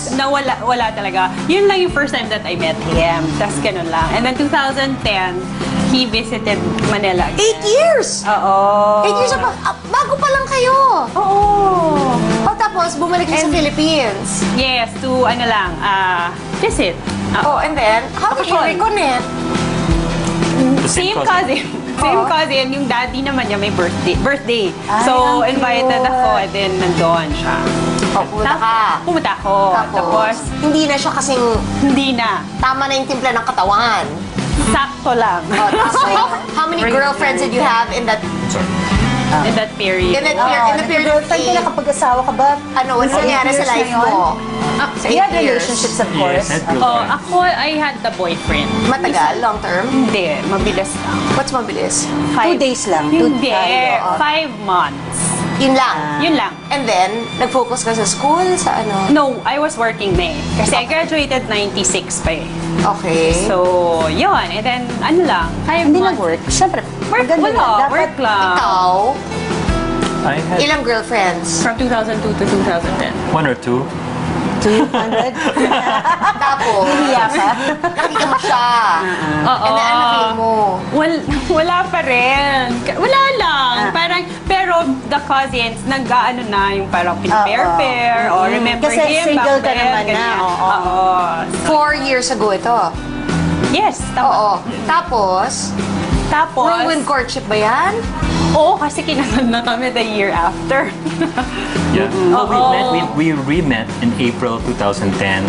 Wala talaga. Yun lang yung first time that I met him. Tapos ganun lang. And then 2010, he visited Manila again. 8 years! Oo. 8 years pa. Bago pa lang kayo. Oo. O tapos, bumalik ka sa Philippines. Yes, to visit. Oh, and then, how did you reconnect? The Same cousin. Same cousin. Yung daddy naman niya may birthday. So, ang invited cute. ako and then nandoon siya. Pumunta ka. Pumunta ako. Tapos, hindi na siya kasing hindi na. tama na yung timpla ng katawan. Sakto lang. Oh, tapos, how many girlfriends did you have in that In that period. in the period of Girlfriend ka na age? kapag asawa ka ba? Ano nangyari sa life mo? Sa You had 8 years. relationships, of course. Yes, and Oh, girlfriend. ako, I had the boyfriend. Matagal, long term? Hindi, mabilis lang. What's mabilis? 2 days lang. Hindi, 5 months. Yun lang. Yun lang. And then, nag-focus ka sa school, sa ano? No, I was working na eh. Kasi I graduated 96 pa eh. Okay. So, yun. And then, ano lang, 5 Hindi months. nag-work. Siyempre, Work, maganda wala. yan. Dapat Work lang. Ikaw, I had ilang girlfriends? From 2002 to 2010. 1 or 2. 200. Tapos, Hiya ka? nakita mo siya. Oo. And then, ano na-feel mo? Wala pa rin. Wala lang. Parang, pero the cousins, nag-ano na yung parang pinipare-pair or remember Kasi him single back ka then, naman na, ganyan. oo. 4 years ago ito. Yes, Oo. Tapos, Tapos, whirlwind courtship ba yan? oo, kasi kinasal na kami the year after. Yeah. Well, we re-met in April 2010.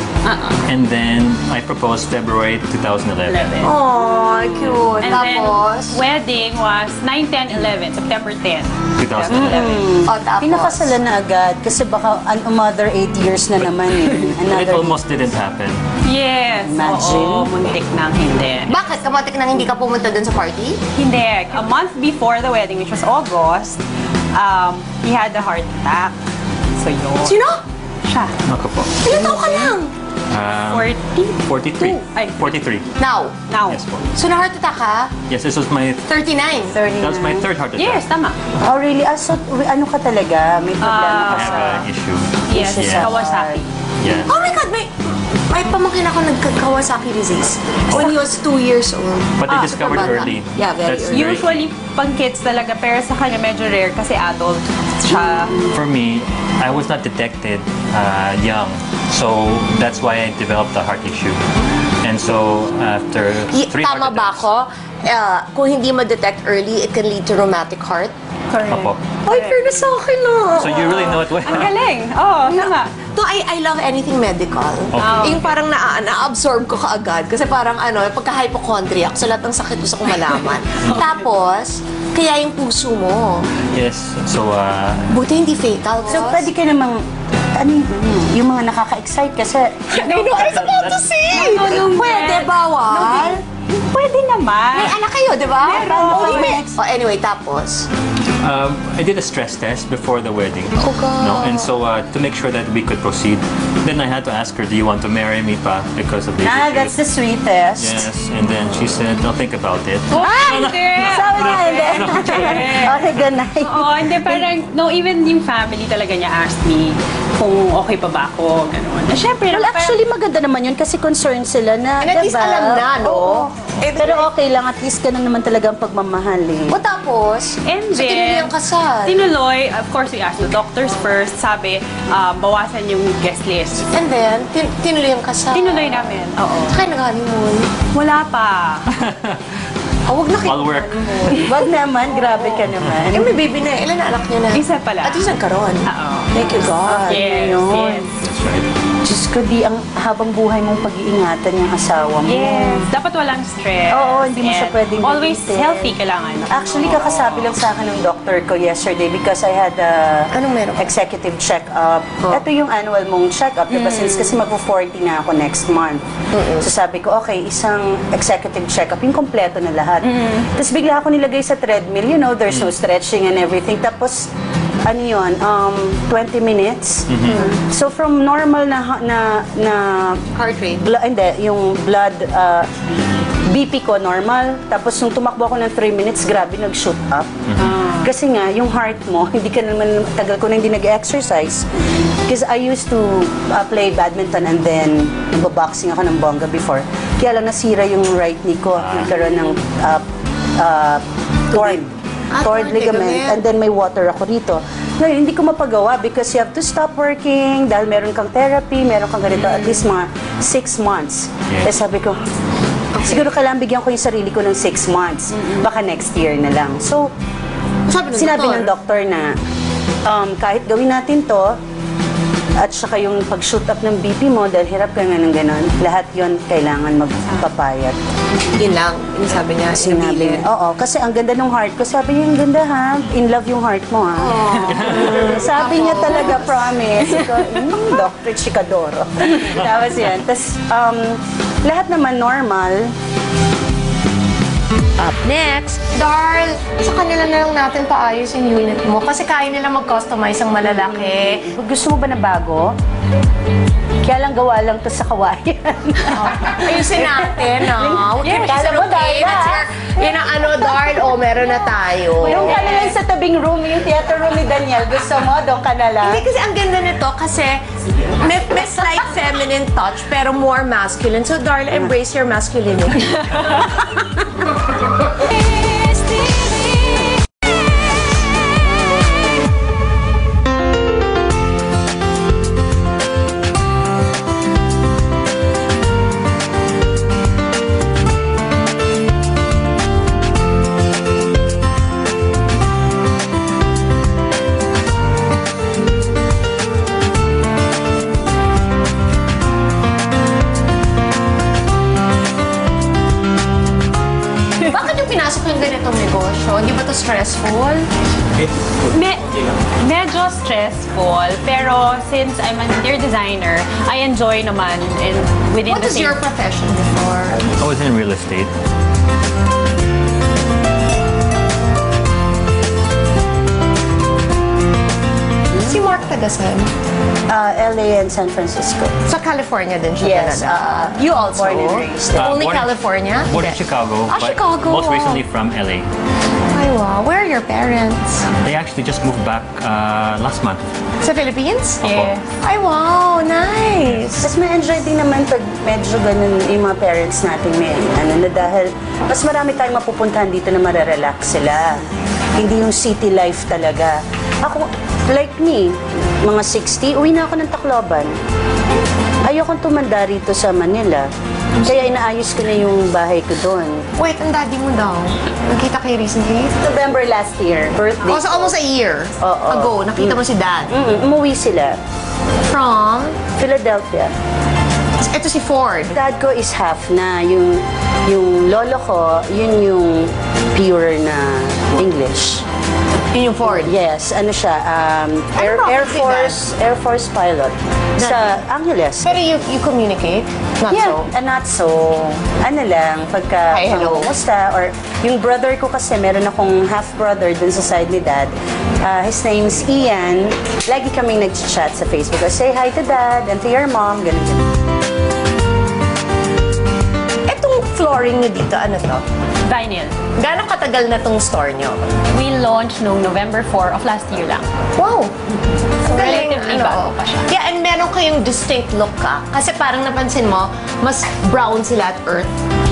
And then I proposed February 2011. Oh, cute. And Tapos, then, wedding was 9, 10, 11, September 10. 2011. oh, tapos. Pinakasalan na agad kasi baka another 8 years na naman eh. It Another almost didn't happen. Yes, Imagine. oo, muntik nang hindi. Bakit? Kapatik nang hindi ka pumunta dun sa party? Hindi. A month before the wedding, which was August, he had a heart attack. So yun. Sino? Siya. Ako po. Ilan taon ka lang? 40. 43. Ay. 43. Now. Now. Yes po. So, na-heart attack ka? Yes, this was my 39. that was my third heart attack. Yes, tama. Oh, really? So, ano ka talaga? May problema ka I sa... have an issue. Yes, Yes. Kawasaki. Yeah. Oh my God, may pamangkin ako nagka-Kawasaki disease when he was 2 years old. But they discovered bata. early. Yeah, very That's early. very- Usually, pang kids talaga, pero sa kanya medyo rare kasi adult siya. For me, I was not detected young, so that's why I developed a heart issue. And so after 3 Tama heart ba attacks, ako? Kung hindi ma-detect early, it can lead to rheumatic heart. Correct. Opo. Ay, fairness sa akin So you really know it well. Ang galing. Oo, tama. To, I love anything medical. Okay. Yung parang na-absorb ko kaagad. Kasi parang pagka-hypochondriac, sa lahat ng sakit gusto kong malaman. Tapos, kaya yung puso mo. Yes. So Buti hindi fatal. So, pwede ka namang... Ano yung mga nakaka-excite kasi... I know what I'm about to say! Pwede, bawal. Pwede naman. May anak kayo, di ba? Meron. Oh, anyway, tapos. I did a stress test before the wedding. Oh, God. No, and so to make sure that we could proceed, then I had to ask her, "Do you want to marry me, pa?" Because of these That's the issues. sweetest. Yes, and then she said, "Don't think about it." Hindi. Sabi nga, hindi. Okay, good night. Oo, hindi parang, no, even yung family talaga niya asked me kung okay pa ba ako, gano'n. Na syempre, Well, actually, maganda naman yun kasi concerned sila na, And at least diba? alam na, no? Oo. Eh, Pero okay lang, at least ganun naman talaga ang pagmamahal eh. O tapos, And so then, tinuloy ang kasal. tinuloy, of course, we asked the doctors first. Sabi, bawasan yung guest list. And then, tinuloy ang kasal. Tinuloy namin. Oo. Saka nag-honeymoon. Wala pa. Huwag na kayo All work. mag-honeymoon. Wag naman, grabe ka Eh, naman. may baby na. Ilan na anak niyo na? Isa pala. At least nagkaroon. Oo. Thank you, God. Yes, Ayun. yes. That's right. Diyos ko, di ang habang buhay mong pag-iingatan yung asawa mo. Yes. Dapat walang stress. Oo, hindi mo siya And pwedeng always gamitin. healthy kailangan. Actually, kakasabi lang sa akin ng doctor ko yesterday because I had a Anong meron ka? executive check-up. Ito yung annual mong check-up, diba? Since kasi mag-40 na ako next month. So sabi ko, okay, isang executive check-up, yung kompleto na lahat. Tapos bigla ako nilagay sa treadmill, you know, there's no stretching and everything. Tapos, ano yun, 20 minutes. So from normal na Heart rate. hindi, yung blood, BP ko normal. Tapos nung tumakbo ako ng 3 minutes, grabe, nag-shoot up. Kasi nga, yung heart mo, hindi ka naman, tagal ko na hindi nag-exercise. Because I used to play badminton and then nagbo-boxing ako ng bongga before. Kaya lang nasira yung right knee ko. Nagkaroon ng torn ligament. And then may water ako rito. Ngayon, hindi ko mapagawa because you have to stop working dahil meron kang therapy, meron kang ganito at least mga 6 months. Kaya sabi ko, siguro kailangan bigyan ko yung sarili ko ng 6 months. Baka next year na lang. So, sinabi ng doktor na kahit gawin natin to, at saka yung pag-shoot up ng BP mo dahil hirap ka nga ng ganon, lahat yon kailangan magpapayat. Yun lang, yung sabi niya. Sinabi niya. Oo, kasi ang ganda ng heart ko. Sabi niya, ang ganda ha. In love yung heart mo ha. Sabi niya talaga, promise. Dr. Chicadoro. Tapos yan. Tapos, lahat naman normal. Up next, Darl, sa kanila na lang natin paayos yung unit mo kasi kaya nila mag-customize ang malalaki. Gusto mo ba na bago? Kaya lang gawa lang to sa kawayan. Ayusin natin, no? Yeah, kala mo, Darla. Yun ang ano, Darl, meron na tayo. Doon ka na lang sa tabing room, yung theater room ni Daniel. Gusto mo, doon ka na lang. Hindi kasi ang ganda nito kasi may slight feminine touch pero more masculine. So, Darl, embrace your masculinity. Hindi ba to stressful? Medyo stressful, pero since I'm an interior designer, I enjoy naman within What the is your profession before? I was in real estate. Si Mark Tagasan? LA and San Francisco. Sa California din siya Yes, talaga. You also? born and raised. Only Born in- California? Born in Hindi. Chicago. but Chicago. Most recently from LA. Ay, wow. Where are your parents? They actually just moved back last month. Sa Philippines? Opo. Ay, wow. Nice. Tapos may enjoy din naman pag medyo ganun yung mga parents natin may ano na dahil mas marami tayong mapupuntahan dito na marerelax sila. Hindi yung city life talaga. Ako, like me, mga 60, uwi na ako ng Tacloban. Ayokong tumanda rito sa Manila. Kaya inaayos ko na yung bahay ko doon. Wait, ang daddy mo daw. Nakita kayo recently? November last year, birthday. Oh, so almost a year Oo. ago, nakita mo si dad. Umuwi sila. From? Philadelphia. Ito si Ford. Dad ko is half na. Yung lolo ko, yun yung pure na English. Yun yung Ford. Yes, ano siya, Air Force pilot sa Angeles. Pero you communicate? Not Yeah, so? not so. Ano lang, pagka Hi, hello. kumusta, or yung brother ko kasi, meron akong half-brother dun sa side ni Dad. His name's Ian. Lagi kaming nag-chat sa Facebook. Say hi to Dad and to your mom, ganun. Etong flooring nyo dito, ano to? Vinyl. Gano'ng katagal na tong store nyo? We launched noong November 4 of last year lang. Wow! So, Galing, relatively bago pa siya. Yeah, and meron kayong distinct look ka. Kasi parang napansin mo, mas brown sila at earth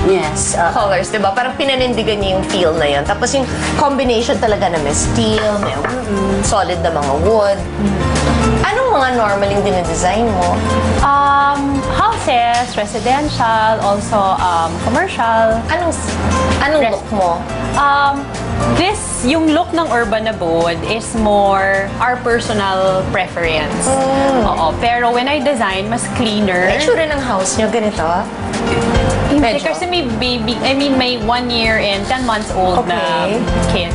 Yes. colors, di ba? Parang pinanindigan niyo yung feel na yun. Tapos yung combination talaga na may steel, may solid na mga wood. Anong mga normaling dinidesign mo? Houses, residential, also commercial. Anong look mo? Yung look ng urban abode is more our personal preference. Oo. Pero when I design, mas cleaner. Ay, sure ng house nyo, ganito? Hindi, Medyo. kasi may baby, may 1 year and 10 months old na kid.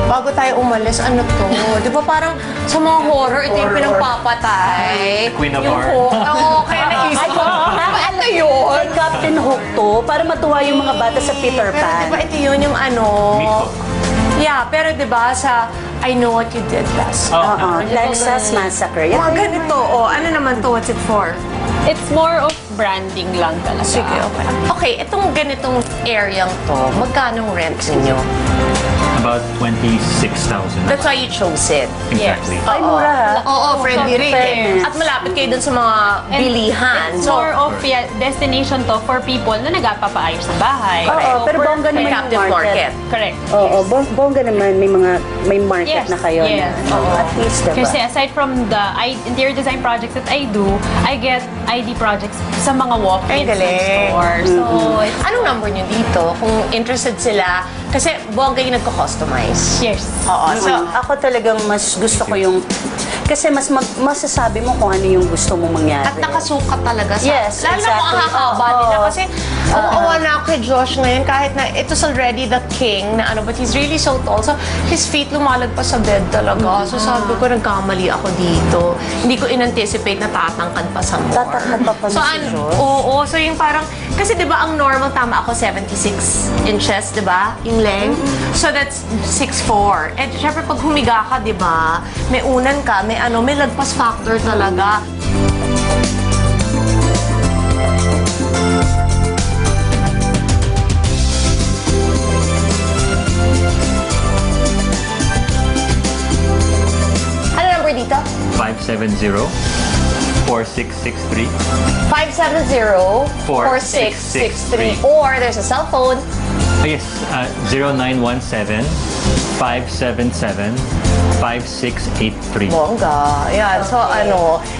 Bago tayo umalis, ano to? Di ba parang sa mga horror, ito yung pinagpapatay. Queen of yung Horror. Oo, kaya naisip ko, ano yun? Ay, Captain Hook to, para matuwa yung mga bata sa Peter Pero Pan. di ba ito yun yung ano? Meat hook. Yeah, pero di ba sa I Know What You Did Last Oh. Oo, Texas Massacre. Yan. Mga ganito, ano naman to? What's it for? It's more of branding lang talaga. Sige, okay. Okay, itong ganitong area to, magkano rent ninyo? About 26,000. That's why you chose it. Exactly. Ay, mura ha. Oo, friendly rate eh. At malapit kayo dun sa mga bilihan. It's more of destination to for people na nagpapaayos ng bahay. Oo, pero bongga naman yung Captive market. Correct. Oo, bongga naman, may market Yes, na kayo yes. na. Oo, at least, diba? Kasi aside from the interior design projects that I do, I get ID projects sa mga walk-ins Ay, galing. ng store. So, Anong number nyo dito? Kung interested sila, kasi bongga yung nagko-customize. yes. Oo, so, Ako talagang mas gusto ko yung, kasi mas masasabi mo kung ano yung gusto mong mangyari. at nakasukat talaga sa... Yes, lalo na kung exactly. ang hahaba Oo. nila. Kasi, oo na ako kay Josh ngayon, kahit na ito's already the king na ano, but he's really so tall. So, his feet lumalagpas sa bed talaga. So, sabi ko, nagkamali ako dito. Hindi ko in-anticipate na tatangkad pa sa more. Tatangkad pa pa So, si Josh? oo. So, yung parang, kasi di ba ang normal, tama ako, 76 inches, di ba? Yung length. So, that's 6'4". And syempre, pag humiga ka, di ba, may unan ka, may may lagpas factor talaga. Ano number dito? 570-4663. 570-4663. Or there's a cell phone. Yes, 0917-577-5683. Bongga. Ayan. So,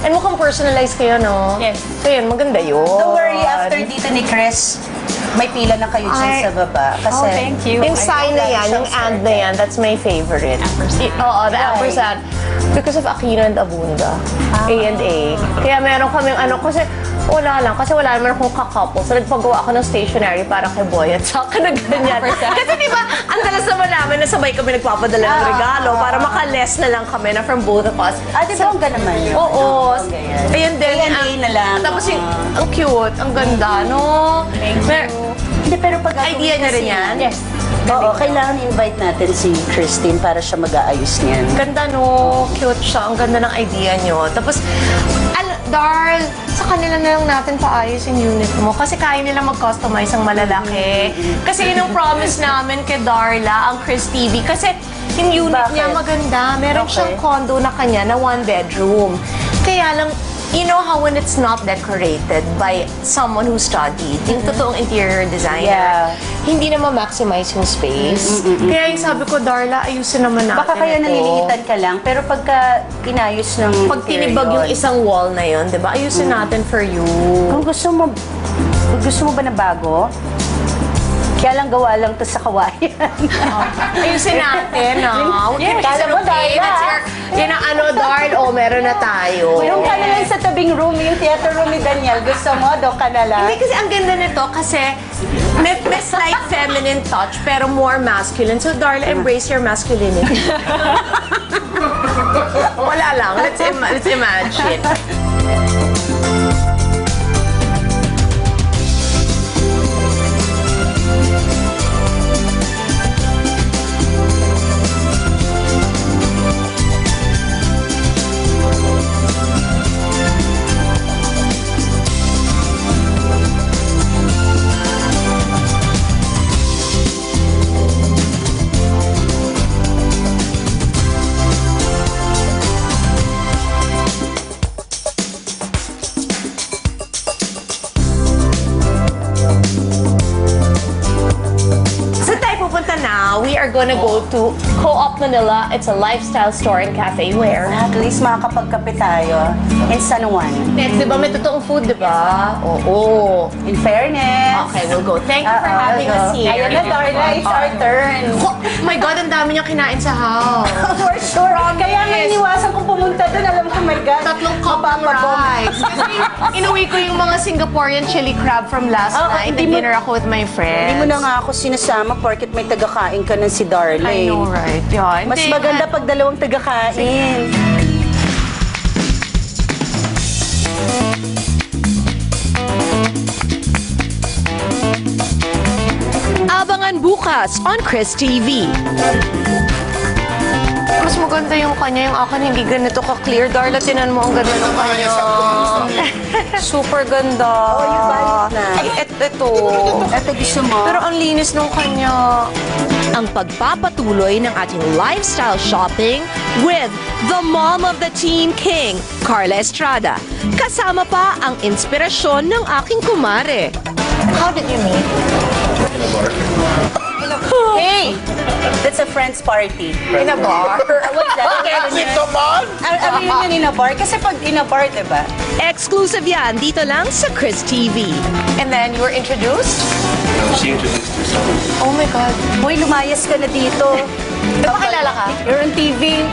and mukhang personalized kayo, no? Yes. So, yun, maganda yun. Don't worry, after dito ni Chris, may pila na kayo dyan Ay. sa baba. Kasi, Oh, thank you. Yung sign na yan, yung and na yan, that's my favorite. Ampersand. Oo, the ampersand. Because of Aquino and Abunda. A&A. Kaya meron kaming kasi wala naman akong kakouple. So, nagpagawa ako ng stationery para kay Boy at saka na ganyan. Kasi di ba, ang dalas naman namin na sabay kami nagpapadala ng regalo para makaless na lang kami na from both of us. di ba ang naman yun? Oo. Bongga yan. Ayun din. A&A na lang. Tapos yung, ang cute, ang ganda, no? Hindi, pero pag Idea na rin yan? Yes. Oo, kailangan invite natin si Christine para siya mag-aayos niyan. Ganda, no? Cute siya. Ang ganda ng idea nyo. Tapos, Darl, sa kanila na lang natin paayos yung unit mo. Kasi kaya nila mag-customize ang malalaki. Kasi yun ang promise namin kay Darla, ang Chris TV. Kasi yung unit niya maganda. Meron siyang condo na kanya na 1 bedroom. Kaya lang, you know how when it's not decorated by someone who studied, yung totoong interior designer, hindi na ma-maximize yung space. Kaya yung sabi ko, Darla, ayusin naman natin Baka kaya ito. naliliitan ka lang, pero pagka inayos ng Pag tinibag yung isang wall na yun, di ba? Ayusin natin for you. Kung gusto mo ba na bago? Kaya lang gawa lang to sa kawayan. Ayusin natin, ha? Yes, kala mo, Darla. Yun ang Darl, meron na tayo. Yung ka na lang sa tabing room, yung theater room ni Daniel, gusto mo, doon ka na lang. Hindi, kasi ang ganda nito kasi may slight feminine touch pero more masculine. So, Darla, embrace your masculinity. Wala lang. Let's imagine. We are gonna go to Co-op Manila. It's a lifestyle store and cafe where. At least makakapagkape tayo in San Juan. Next, di ba may totoong food, di ba? Oo. In fairness. Okay, we'll go. Thank you for having us here. Ayun na, Darla, it's our turn. Oh my God, ang dami niyang kinain sa house. For sure. Kaya nga iniwasan kong pumunta doon. Alam ko, my God. 3 cup ng rice. Kasi inuwi ko yung mga Singaporean chili crab from last night. Nag-dinner ako with my friends. Hindi mo na nga ako sinasama porket may tagakain ka ng si Darla. I know, right? Yeah. Mas maganda pag dalawang tagakain. Abangan bukas on Chris TV. Mas maganda yung kanya, yung akin hindi ganito ka-clear. Darla, tinan mo ang ganda ng kanya. Super ganda. Oh, you buy it na. Ay, ito. Ito gusto mo. Pero ang linis nung kanya. Ang pagpapatuloy ng ating lifestyle shopping with the mom of the Teen King, Carla Estrada. Kasama pa ang inspirasyon ng aking kumare. How did you meet? Hey! That's a friend's party. In a bar? What's that? Come on! Ano yun in a bar? Kasi pag in a bar, diba? Exclusive yan dito lang sa Chris TV. And then you were introduced? She introduced herself. Oh my God. Boy, lumayas ka na dito. Napakilala ka? You're on TV.